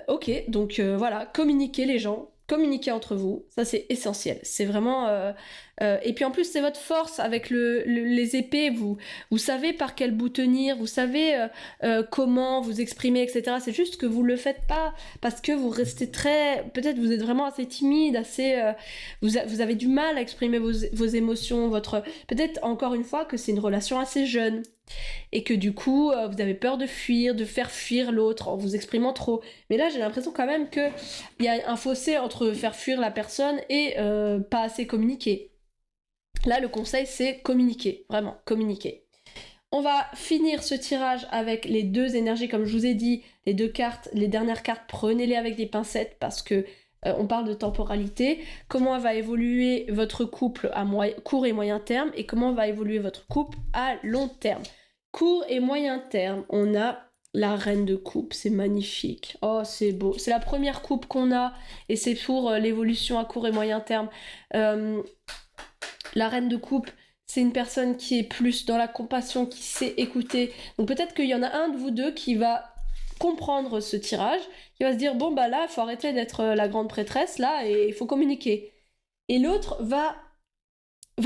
ok, donc voilà, communiquer les gens, communiquer entre vous, ça c'est essentiel, c'est vraiment, et puis en plus c'est votre force avec les épées, vous savez par quel bout tenir, vous savez comment vous exprimer, etc. C'est juste que vous le faites pas parce que vous restez peut-être vous êtes vraiment assez timide, assez, vous avez du mal à exprimer vos émotions, peut-être encore une fois que c'est une relation assez jeune et que du coup vous avez peur de fuir, de faire fuir l'autre en vous exprimant trop. Mais là j'ai l'impression quand même qu'il y a un fossé entre faire fuir la personne et pas assez communiquer. Là le conseil c'est communiquer, vraiment communiquer. On va finir ce tirage avec les deux énergies, comme je vous ai dit, les deux cartes, les dernières cartes, prenez-les avec des pincettes parce que on parle de temporalité, comment va évoluer votre couple à court et moyen terme et comment va évoluer votre couple à long terme. Court et moyen terme, on a la reine de coupe, c'est magnifique. Oh, c'est beau. C'est la première coupe qu'on a et c'est pour l'évolution à court et moyen terme. La reine de coupe, c'est une personne qui est plus dans la compassion, qui sait écouter. Donc peut-être qu'il y en a un de vous deux qui va comprendre ce tirage, qui va se dire bon là, il faut arrêter d'être la grande prêtresse là et il faut communiquer. Et l'autre va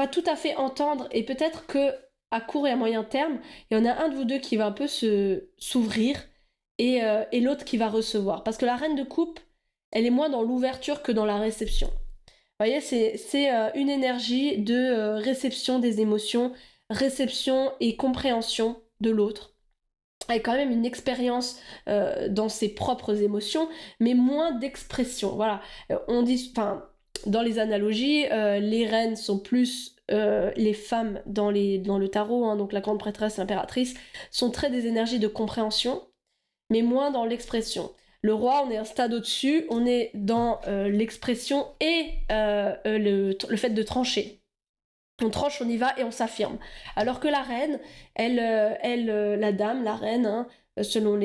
tout à fait entendre et peut-être que à court et à moyen terme, il y en a un de vous deux qui va un peu s'ouvrir et l'autre qui va recevoir. Parce que la reine de coupe, elle est moins dans l'ouverture que dans la réception. Vous voyez, c'est une énergie de réception des émotions, réception et compréhension de l'autre. Avec quand même une expérience dans ses propres émotions, mais moins d'expression. Voilà, on dit, dans les analogies, les reines sont plus les femmes dans le tarot, hein, donc la grande prêtresse, l'impératrice, sont très des énergies de compréhension, mais moins dans l'expression. Le roi, on est un stade au-dessus, on est dans l'expression et le fait de trancher. On tranche, on y va et on s'affirme. Alors que la reine, la dame, la reine, hein, selon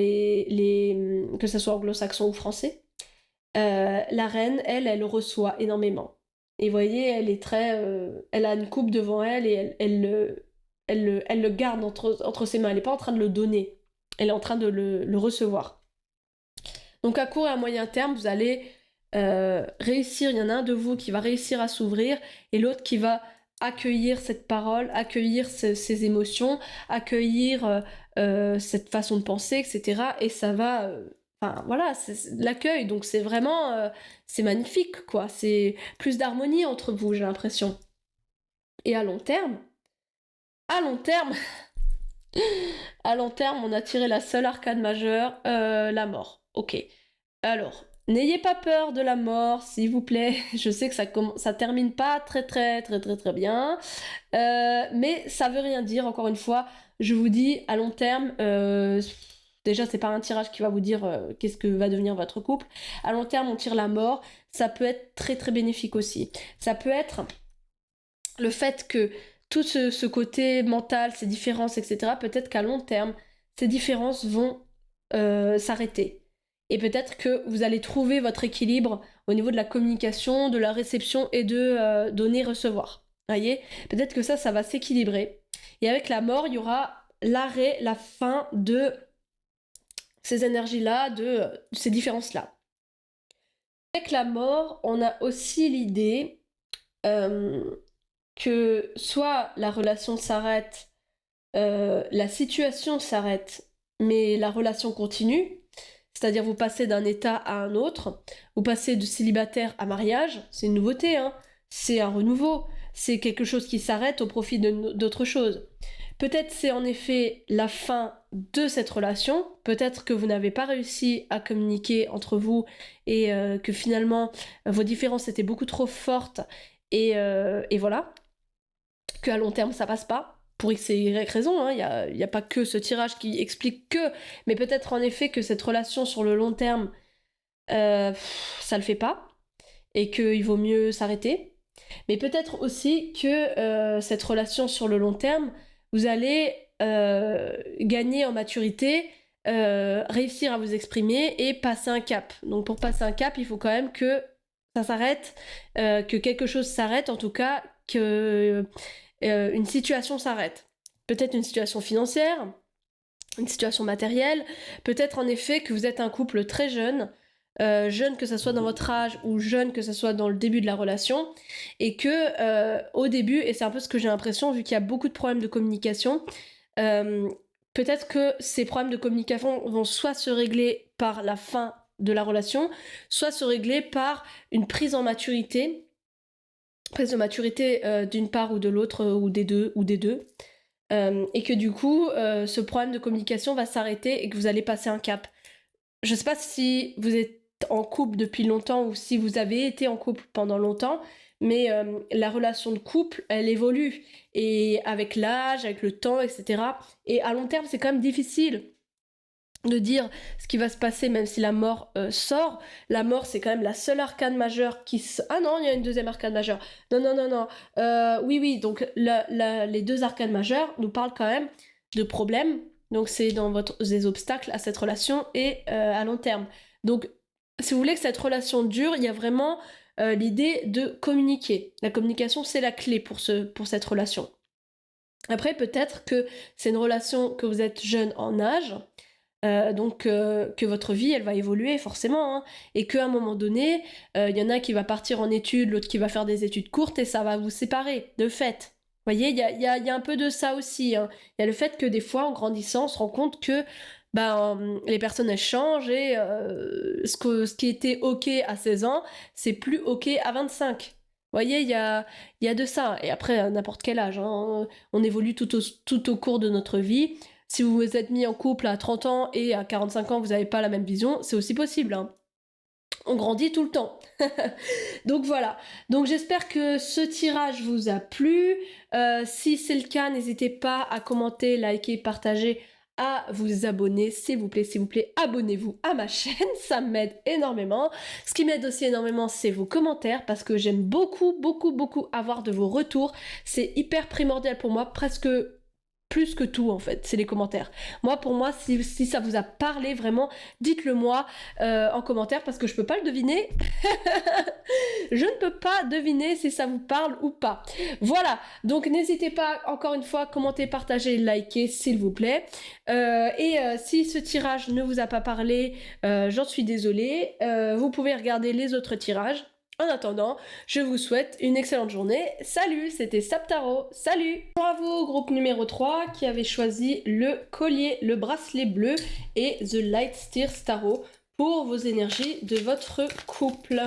que ce soit anglo-saxon ou français, la reine, elle reçoit énormément. Et vous voyez, elle est elle a une coupe devant elle et elle le garde entre ses mains. Elle n'est pas en train de le donner, elle est en train de le recevoir. Donc à court et à moyen terme, vous allez réussir, il y en a un de vous qui va réussir à s'ouvrir et l'autre qui va accueillir cette parole, accueillir ces émotions, accueillir cette façon de penser, etc. Et ça va... Enfin voilà, c'est l'accueil, donc c'est vraiment... c'est magnifique, quoi. C'est plus d'harmonie entre vous, j'ai l'impression. Et à long terme, à long terme, à long terme, on a tiré la seule arcane majeure, la mort. Ok. Alors, n'ayez pas peur de la mort, s'il vous plaît. Je sais que ça termine pas très très très très très bien, mais ça veut rien dire. Encore une fois, je vous dis à long terme. Déjà, c'est pas un tirage qui va vous dire qu'est-ce que va devenir votre couple. À long terme, on tire la mort. Ça peut être très très bénéfique aussi. Ça peut être le fait que tout ce côté mental, ces différences, etc., peut-être qu'à long terme, ces différences vont s'arrêter. Et peut-être que vous allez trouver votre équilibre au niveau de la communication, de la réception et de donner-recevoir. Voyez ? Peut-être que ça va s'équilibrer. Et avec la mort, il y aura l'arrêt, la fin de ces énergies-là, de ces différences-là. Avec la mort, on a aussi l'idée que soit la relation s'arrête, la situation s'arrête, mais la relation continue, c'est-à-dire vous passez d'un état à un autre, vous passez de célibataire à mariage, c'est une nouveauté, hein, c'est un renouveau, c'est quelque chose qui s'arrête au profit d'autre chose. Peut-être c'est en effet la fin de cette relation, peut-être que vous n'avez pas réussi à communiquer entre vous et que finalement vos différences étaient beaucoup trop fortes et voilà, qu'à long terme ça passe pas. Pour X et Y raison, hein, il n'y a pas que ce tirage qui explique que, mais peut-être en effet que cette relation sur le long terme, ça le fait pas, et qu'il vaut mieux s'arrêter. Mais peut-être aussi que cette relation sur le long terme, vous allez gagner en maturité, réussir à vous exprimer et passer un cap. Donc pour passer un cap, il faut quand même que ça s'arrête, que quelque chose s'arrête, en tout cas, que une situation s'arrête. Peut-être une situation financière, une situation matérielle, peut-être en effet que vous êtes un couple très jeune, jeune que ça soit dans votre âge ou jeune que ça soit dans le début de la relation, et que au début, et c'est un peu ce que j'ai l'impression vu qu'il y a beaucoup de problèmes de communication, peut-être que ces problèmes de communication vont soit se régler par la fin de la relation, soit se régler par une prise de maturité d'une part ou de l'autre, ou des deux, et que du coup, ce problème de communication va s'arrêter et que vous allez passer un cap. Je sais pas si vous êtes en couple depuis longtemps ou si vous avez été en couple pendant longtemps, mais la relation de couple, elle évolue. Et avec l'âge, avec le temps, etc. Et à long terme, c'est quand même difficile de dire ce qui va se passer même si la mort sort. La mort, c'est quand même la seule arcane majeure qui Ah non, il y a une deuxième arcane majeure. Non. Oui, donc les deux arcanes majeures nous parlent quand même de problèmes. Donc c'est dans des obstacles à cette relation et à long terme. Donc si vous voulez que cette relation dure, il y a vraiment l'idée de communiquer. La communication, c'est la clé pour cette relation. Après, peut-être que c'est une relation que vous êtes jeune en âge, donc que votre vie elle va évoluer forcément, hein, et qu'à un moment donné il y en a qui va partir en études, l'autre qui va faire des études courtes et ça va vous séparer de fait. Vous voyez, il y a un peu de ça aussi, hein. Il y a le fait que des fois en grandissant on se rend compte que les personnes elles changent et ce qui était ok à 16 ans c'est plus ok à 25. Vous voyez, il y a de ça. Et après, à n'importe quel âge, hein, on évolue tout au cours de notre vie. Si vous vous êtes mis en couple à 30 ans et à 45 ans, vous n'avez pas la même vision, c'est aussi possible, hein. On grandit tout le temps. Donc voilà. Donc j'espère que ce tirage vous a plu. Si c'est le cas, n'hésitez pas à commenter, liker, partager, à vous abonner, s'il vous plaît, abonnez-vous à ma chaîne, ça m'aide énormément. Ce qui m'aide aussi énormément, c'est vos commentaires, parce que j'aime beaucoup avoir de vos retours. C'est hyper primordial pour moi, presque plus que tout en fait, c'est les commentaires. Pour moi, si ça vous a parlé vraiment, dites-le moi en commentaire parce que je peux pas le deviner. Je ne peux pas deviner si ça vous parle ou pas. Voilà, donc n'hésitez pas, encore une fois, commenter, partager, liker, s'il vous plaît. Si ce tirage ne vous a pas parlé, j'en suis désolée. Vous pouvez regarder les autres tirages. En attendant, je vous souhaite une excellente journée. Salut, c'était Saptaro. Salut! Bravo, groupe numéro 3 qui avait choisi le collier, le bracelet bleu et The Light Steers Tarot pour vos énergies de votre couple.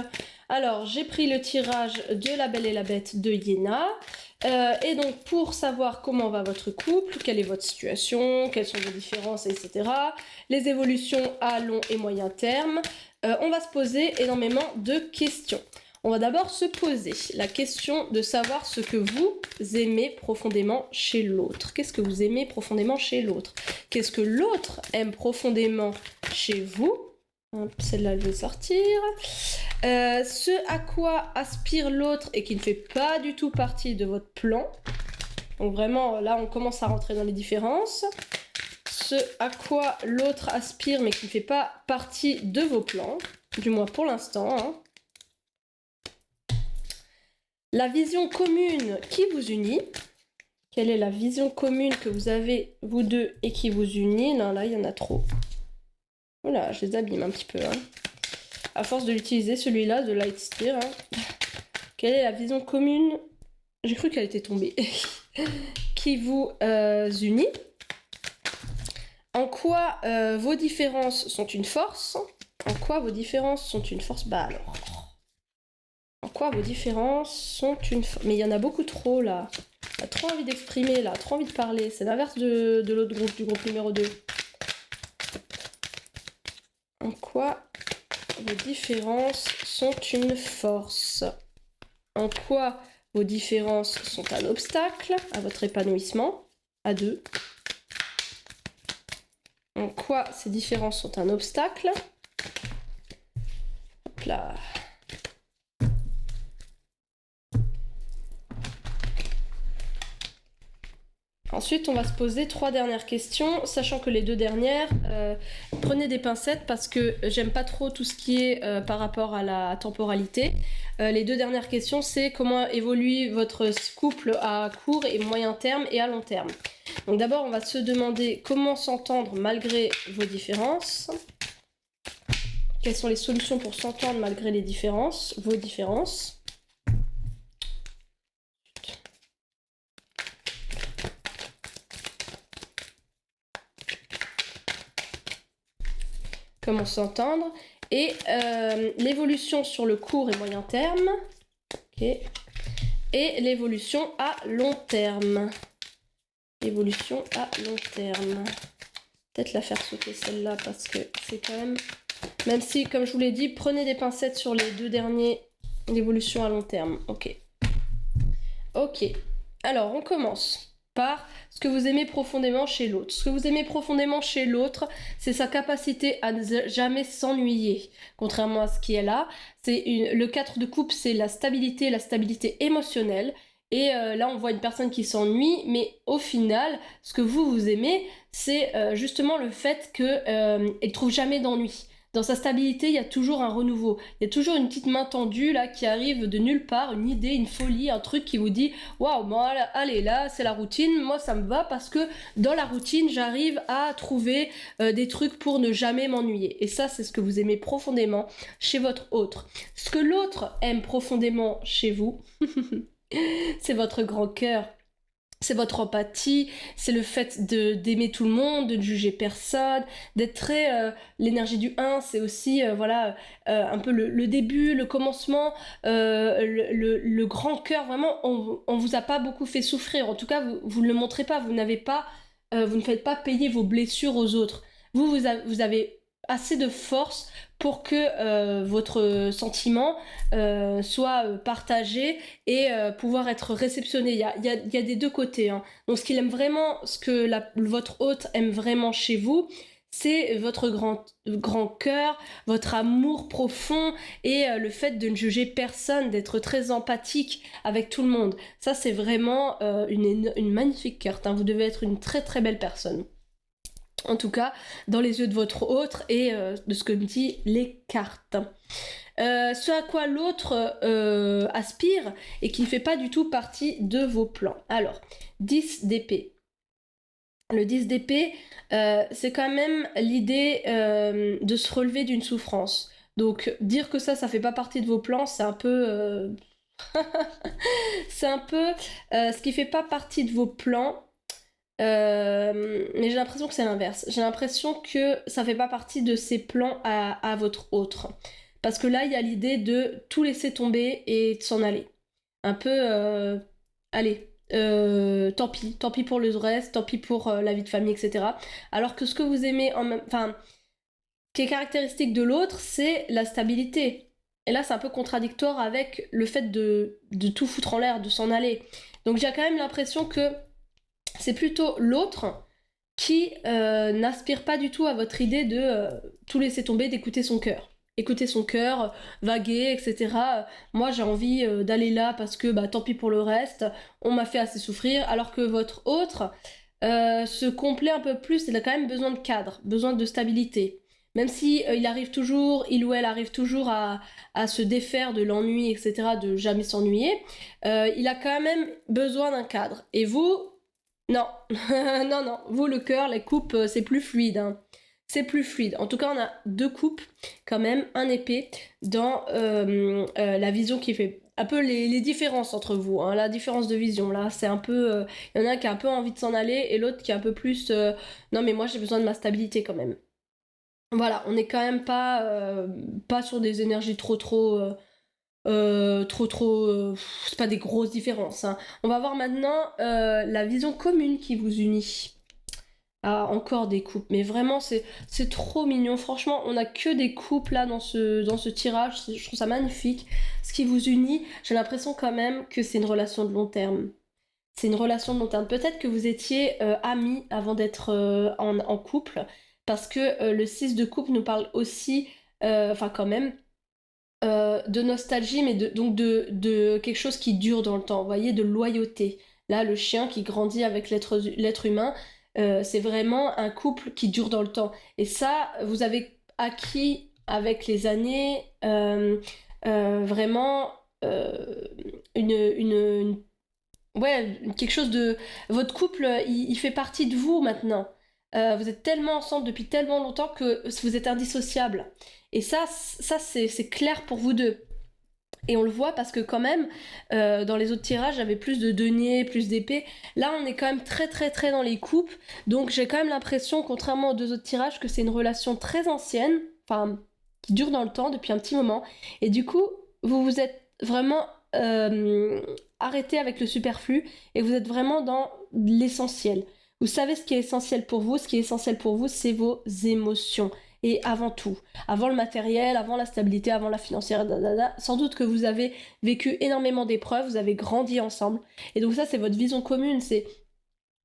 Alors, j'ai pris le tirage de La Belle et la Bête de Yéna. Et donc, pour savoir comment va votre couple, quelle est votre situation, quelles sont vos différences, etc., les évolutions à long et moyen terme, on va se poser énormément de questions. On va d'abord se poser la question de savoir ce que vous aimez profondément chez l'autre. Qu'est-ce que vous aimez profondément chez l'autre? Qu'est-ce que l'autre aime profondément chez vous? Celle-là, je vais sortir. Ce à quoi aspire l'autre et qui ne fait pas du tout partie de votre plan. Donc vraiment, là, on commence à rentrer dans les différences. Ce à quoi l'autre aspire mais qui ne fait pas partie de vos plans, du moins pour l'instant. Hein. La vision commune qui vous unit. Quelle est la vision commune que vous avez, vous deux, et qui vous unit? Non, là, il y en a trop. Voilà, je les abîme un petit peu. Hein. À force de l'utiliser, celui-là, de Light Steer. Hein. Quelle est la vision commune? J'ai cru qu'elle était tombée. Qui vous unit. En quoi vos différences sont une force? En quoi vos différences sont une force? Bah alors. En quoi vos différences sont une force? Mais il y en a beaucoup trop là. T'as trop envie d'exprimer là, trop envie de parler. C'est l'inverse de l'autre groupe, du groupe numéro 2. En quoi vos différences sont une force? En quoi vos différences sont un obstacle à votre épanouissement? À deux. En quoi ces différences sont un obstacle? Hop là. Ensuite, on va se poser 3 dernières questions, sachant que les 2 dernières, prenez des pincettes parce que j'aime pas trop tout ce qui est par rapport à la temporalité. Les 2 dernières questions, c'est comment évolue votre couple à court et moyen terme et à long terme. Donc d'abord, on va se demander comment s'entendre malgré vos différences. Quelles sont les solutions pour s'entendre malgré les différences, vos différences. Comment s'entendre et l'évolution sur le court et moyen terme. Okay. Et l'évolution à long terme. Évolution à long terme. Peut-être la faire sauter celle-là parce que c'est quand même si, comme je vous l'ai dit, prenez des pincettes sur les 2 derniers. L'évolution à long terme. Ok. Ok. Alors, on commence par ce que vous aimez profondément chez l'autre. Ce que vous aimez profondément chez l'autre, c'est sa capacité à ne jamais s'ennuyer, contrairement à ce qui est là. Le 4 de coupe, c'est la stabilité émotionnelle. Et là, on voit une personne qui s'ennuie, mais au final, ce que vous aimez, c'est justement le fait qu'elle ne trouve jamais d'ennui. Dans sa stabilité, il y a toujours un renouveau. Il y a toujours une petite main tendue là qui arrive de nulle part, une idée, une folie, un truc qui vous dit « Waouh, bon, allez, là, c'est la routine. Moi, ça me va parce que dans la routine, j'arrive à trouver des trucs pour ne jamais m'ennuyer. » Et ça, c'est ce que vous aimez profondément chez votre autre. Ce que l'autre aime profondément chez vous, c'est votre grand cœur. C'est votre empathie, c'est le fait d'aimer tout le monde, de ne juger personne, d'être très... l'énergie du 1, c'est aussi un peu le début, le commencement, le grand cœur. Vraiment, on vous a pas beaucoup fait souffrir. En tout cas, vous ne le montrez pas. Vous ne faites pas payer vos blessures aux autres. Vous avez assez de force pour que votre sentiment soit partagé et pouvoir être réceptionné. Il y a des 2 côtés. Hein. Donc ce qu'il aime vraiment, ce que votre hôte aime vraiment chez vous, c'est votre grand cœur, votre amour profond et le fait de ne juger personne, d'être très empathique avec tout le monde. Ça, c'est vraiment une magnifique carte, hein. Vous devez être une très très belle personne. En tout cas, dans les yeux de votre autre et de ce que me disent les cartes. Ce à quoi l'autre aspire et qui ne fait pas du tout partie de vos plans. Alors, 10 d'épée. Le 10 d'épée, c'est quand même l'idée de se relever d'une souffrance. Donc, dire que ça fait pas partie de vos plans, c'est un peu... c'est un peu ce qui fait pas partie de vos plans. Mais j'ai l'impression que c'est l'inverse. J'ai l'impression que ça fait pas partie de ses plans à votre autre. Parce que là, il y a l'idée de tout laisser tomber et de s'en aller. Un peu, allez, tant pis pour le reste, tant pis pour la vie de famille, etc. Alors que ce que vous aimez enfin, qui est caractéristique de l'autre, c'est la stabilité. Et là, c'est un peu contradictoire avec le fait de tout foutre en l'air, de s'en aller. Donc j'ai quand même l'impression que c'est plutôt l'autre qui n'aspire pas du tout à votre idée de tout laisser tomber, d'écouter son cœur. Écouter son cœur, vaguer, etc. Moi, j'ai envie d'aller là parce que tant pis pour le reste, on m'a fait assez souffrir, alors que votre autre se complaît un peu plus, il a quand même besoin de cadre, besoin de stabilité. Même si il ou elle arrive toujours à se défaire de l'ennui, etc., de jamais s'ennuyer, il a quand même besoin d'un cadre. Et vous, non, non, vous, le cœur, les coupes, c'est plus fluide, hein. C'est plus fluide. En tout cas, on a 2 coupes, quand même, un épée, dans la vision qui fait un peu les différences entre vous, hein. La différence de vision, là, c'est un peu... Il y en a un qui a un peu envie de s'en aller, et l'autre qui est un peu plus... non, mais moi, j'ai besoin de ma stabilité, quand même. Voilà, on n'est quand même pas sur des énergies trop... c'est pas des grosses différences, hein. On va voir maintenant la vision commune qui vous unit. Ah, encore des couples, mais vraiment c'est trop mignon. Franchement, on a que des couples là dans ce tirage. Je trouve ça magnifique. Ce qui vous unit, j'ai l'impression quand même que c'est une relation de long terme. C'est une relation de long terme. Peut-être que vous étiez amis avant d'être en couple, parce que le 6 de coupe nous parle aussi, enfin quand même, de nostalgie, mais donc de quelque chose qui dure dans le temps, vous voyez, de loyauté. Là, le chien qui grandit avec l'être humain, c'est vraiment un couple qui dure dans le temps. Et ça, vous avez acquis avec les années vraiment ouais, quelque chose de... Votre couple, il fait partie de vous maintenant. Vous êtes tellement ensemble depuis tellement longtemps que vous êtes indissociables. Et ça c'est clair pour vous deux. Et on le voit parce que quand même, dans les autres tirages, j'avais plus de deniers, plus d'épées. Là, on est quand même très très très dans les coupes. Donc j'ai quand même l'impression, contrairement aux 2 autres tirages, que c'est une relation très ancienne, enfin, qui dure dans le temps, depuis un petit moment. Et du coup, vous vous êtes vraiment arrêté avec le superflu et vous êtes vraiment dans l'essentiel. Vous savez ce qui est essentiel pour vous. Ce qui est essentiel pour vous, c'est vos émotions. Et avant tout, avant le matériel, avant la stabilité, avant la financière, sans doute que vous avez vécu énormément d'épreuves, vous avez grandi ensemble. Et donc ça, c'est votre vision commune.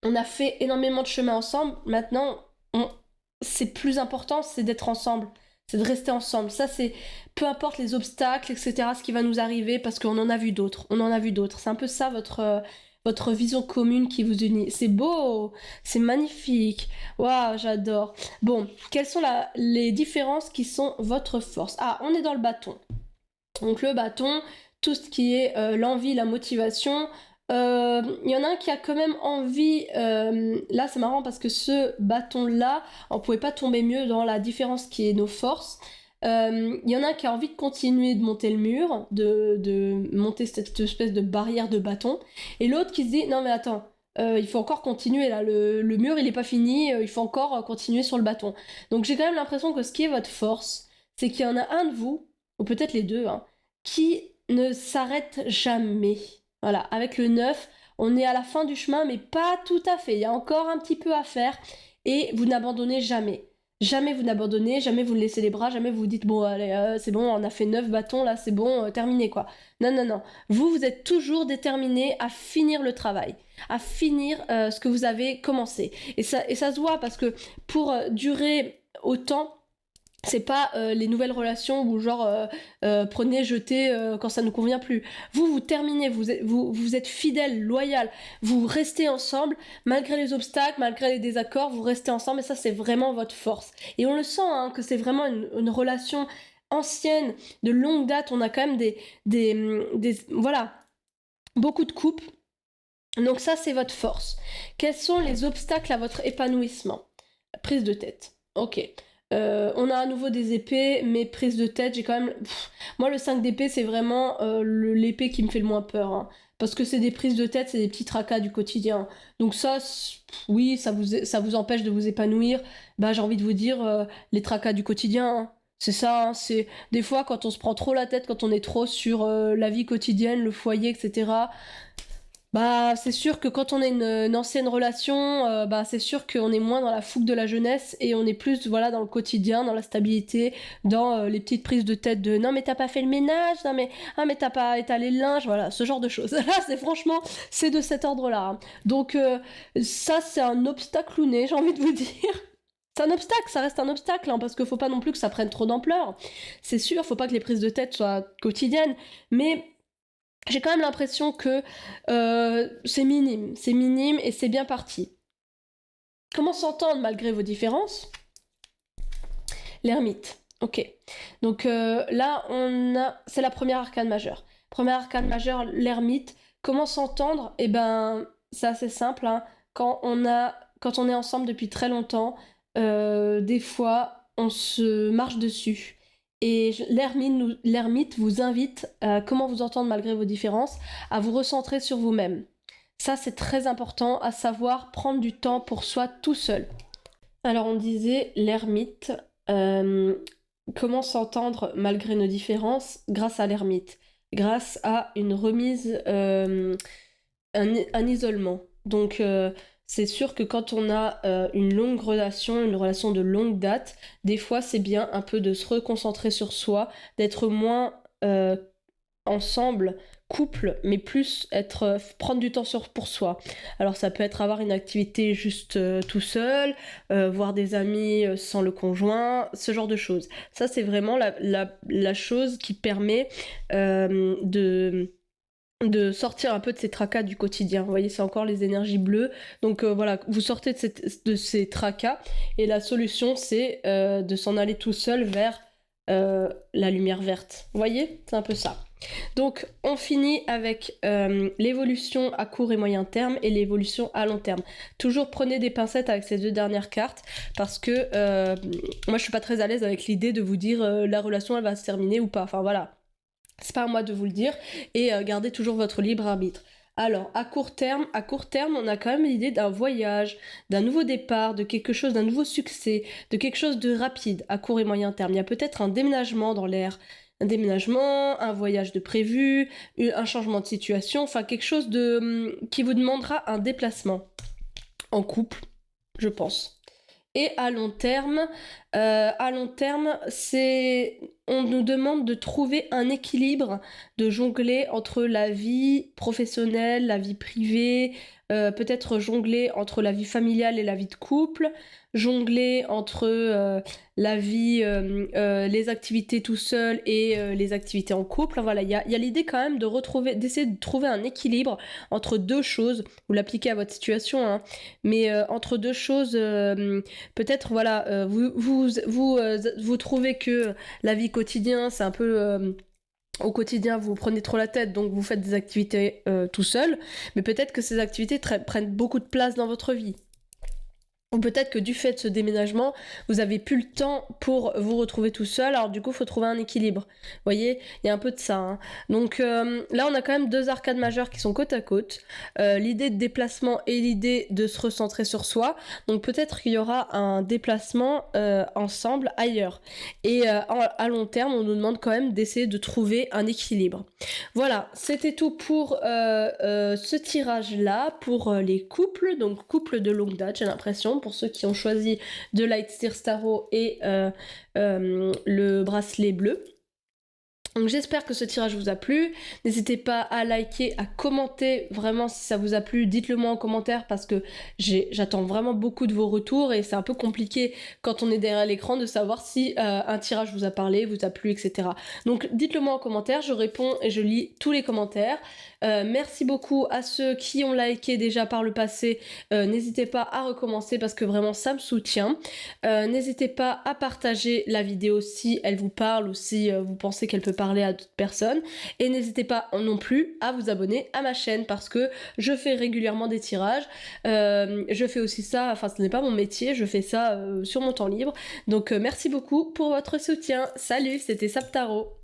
On a fait énormément de chemin ensemble. Maintenant, c'est plus important, c'est d'être ensemble. C'est de rester ensemble. Ça, c'est peu importe les obstacles, etc., ce qui va nous arriver, parce qu'on en a vu d'autres. On en a vu d'autres. C'est un peu ça votre vision commune qui vous unit. C'est beau, c'est magnifique. Waouh, j'adore. Bon, quelles sont les différences qui sont votre force? Ah, on est dans le bâton. Donc le bâton, tout ce qui est l'envie, la motivation. Il y en a un qui a quand même envie. Là, c'est marrant parce que ce bâton-là, on pouvait pas tomber mieux dans la différence qui est nos forces. Il y en a un qui a envie de continuer de monter le mur, de monter cette espèce de barrière de bâton, et l'autre qui se dit non mais attends, il faut encore continuer là, le mur il est pas fini, il faut encore continuer sur le bâton. Donc j'ai quand même l'impression que ce qui est votre force, c'est qu'il y en a un de vous, ou peut-être les deux, hein, qui ne s'arrête jamais. Voilà, avec le 9, on est à la fin du chemin, mais pas tout à fait, il y a encore un petit peu à faire, et vous n'abandonnez jamais. Jamais vous n'abandonnez, jamais vous ne laissez les bras, jamais vous vous dites bon allez c'est bon, on a fait 9 bâtons là, c'est bon, terminé quoi. Non. Vous êtes toujours déterminé à finir le travail. à finir ce que vous avez commencé. Et ça se voit parce que pour durer autant, c'est pas les nouvelles relations où genre prenez, jetez quand ça ne convient plus. Vous terminez, vous êtes fidèle, loyal, vous restez ensemble, malgré les obstacles, malgré les désaccords, vous restez ensemble et ça c'est vraiment votre force. Et on le sent hein, que c'est vraiment une relation ancienne, de longue date, on a quand même voilà, beaucoup de couples. Donc ça c'est votre force. Quels sont les obstacles à votre épanouissement? Prise de tête. Ok. On a à nouveau des épées, mais prise de tête, j'ai quand même... moi, le 5 d'épée, c'est vraiment l'épée qui me fait le moins peur. Hein. Parce que c'est des prises de tête, c'est des petits tracas du quotidien. Donc ça, oui, ça vous empêche de vous épanouir. Bah, j'ai envie de vous dire, les tracas du quotidien, hein. C'est ça, hein, c'est... Des fois, quand on se prend trop la tête, quand on est trop sur la vie quotidienne, le foyer, etc., bah, c'est sûr que quand on a une ancienne relation, bah, c'est sûr qu'on est moins dans la fougue de la jeunesse et on est plus voilà, dans le quotidien, dans la stabilité, dans les petites prises de tête de non mais t'as pas fait le ménage, non mais, ah, mais t'as pas étalé le linge, voilà, ce genre de choses. Là, c'est franchement, c'est de cet ordre-là. Hein. Donc ça, c'est un obstacle ou né, j'ai envie de vous dire. C'est un obstacle, ça reste un obstacle, hein, parce qu'il faut pas non plus que ça prenne trop d'ampleur. C'est sûr, faut pas que les prises de tête soient quotidiennes, mais j'ai quand même l'impression que c'est minime et c'est bien parti. Comment s'entendre malgré vos différences? L'ermite, ok. Donc là, c'est la première arcane majeure. Première arcane majeure, l'ermite. Comment s'entendre? Eh ben, c'est assez simple. Hein. Quand on est ensemble depuis très longtemps, des fois, on se marche dessus. Et l'ermite vous invite, comment vous entendre malgré vos différences, à vous recentrer sur vous-même. Ça, c'est très important, à savoir prendre du temps pour soi tout seul. Alors, on disait l'ermite, comment s'entendre malgré nos différences grâce à l'ermite, grâce à une remise, un isolement. Donc, c'est sûr que quand on a une longue relation, une relation de longue date, des fois c'est bien un peu de se reconcentrer sur soi, d'être moins ensemble, couple, mais plus prendre du temps pour soi. Alors ça peut être avoir une activité juste tout seul, voir des amis sans le conjoint, ce genre de choses. Ça c'est vraiment la chose qui permet de sortir un peu de ces tracas du quotidien. Vous voyez, c'est encore les énergies bleues. Donc voilà, vous sortez de ces tracas et la solution, c'est de s'en aller tout seul vers la lumière verte. Vous voyez, c'est un peu ça. Donc on finit avec l'évolution à court et moyen terme et l'évolution à long terme. Toujours prenez des pincettes avec ces deux dernières cartes parce que moi je suis pas très à l'aise avec l'idée de vous dire la relation elle va se terminer ou pas. Enfin voilà. C'est pas à moi de vous le dire et gardez toujours votre libre arbitre. Alors, à court terme, on a quand même l'idée d'un voyage, d'un nouveau départ, de quelque chose, d'un nouveau succès, de quelque chose de rapide à court et moyen terme. Il y a peut-être un déménagement dans l'air, un déménagement, un voyage de prévu, un changement de situation, enfin quelque chose qui vous demandera un déplacement en couple, je pense. Et à long terme, on nous demande de trouver un équilibre, de jongler entre la vie professionnelle, la vie privée, peut-être jongler entre la vie familiale et la vie de couple, jongler entre la vie, les activités tout seul et les activités en couple. Voilà, il y a l'idée quand même d'essayer de trouver un équilibre entre deux choses. Vous l'appliquez à votre situation, hein, mais entre deux choses, peut-être voilà, vous trouvez que la vie quotidienne, c'est un peu au quotidien, vous prenez trop la tête, donc vous faites des activités tout seul, mais peut-être que ces activités prennent beaucoup de place dans votre vie. Ou peut-être que du fait de ce déménagement, vous avez plus le temps pour vous retrouver tout seul, alors du coup, il faut trouver un équilibre. Vous voyez, il y a un peu de ça. Hein. Donc là, on a quand même deux arcades majeures qui sont côte à côte. L'idée de déplacement et l'idée de se recentrer sur soi. Donc peut-être qu'il y aura un déplacement ensemble ailleurs. Et à long terme, on nous demande quand même d'essayer de trouver un équilibre. Voilà, c'était tout pour ce tirage-là, pour les couples. Donc couples de longue date, j'ai l'impression, pour ceux qui ont choisi de Lightsteer Tarot et le bracelet bleu. Donc j'espère que ce tirage vous a plu. N'hésitez pas à liker, à commenter vraiment si ça vous a plu. Dites-le moi en commentaire parce que j'attends vraiment beaucoup de vos retours et c'est un peu compliqué quand on est derrière l'écran de savoir si un tirage vous a parlé, vous a plu, etc. Donc dites-le moi en commentaire, je réponds et je lis tous les commentaires. Merci beaucoup à ceux qui ont liké déjà par le passé. N'hésitez pas à recommencer parce que vraiment ça me soutient. N'hésitez pas à partager la vidéo si elle vous parle ou si vous pensez qu'elle peut parler à d'autres personnes. Et n'hésitez pas non plus à vous abonner à ma chaîne parce que je fais régulièrement des tirages. Je fais aussi ça, enfin ce n'est pas mon métier, je fais ça sur mon temps libre. Donc merci beaucoup pour votre soutien. Salut, c'était Saptaro.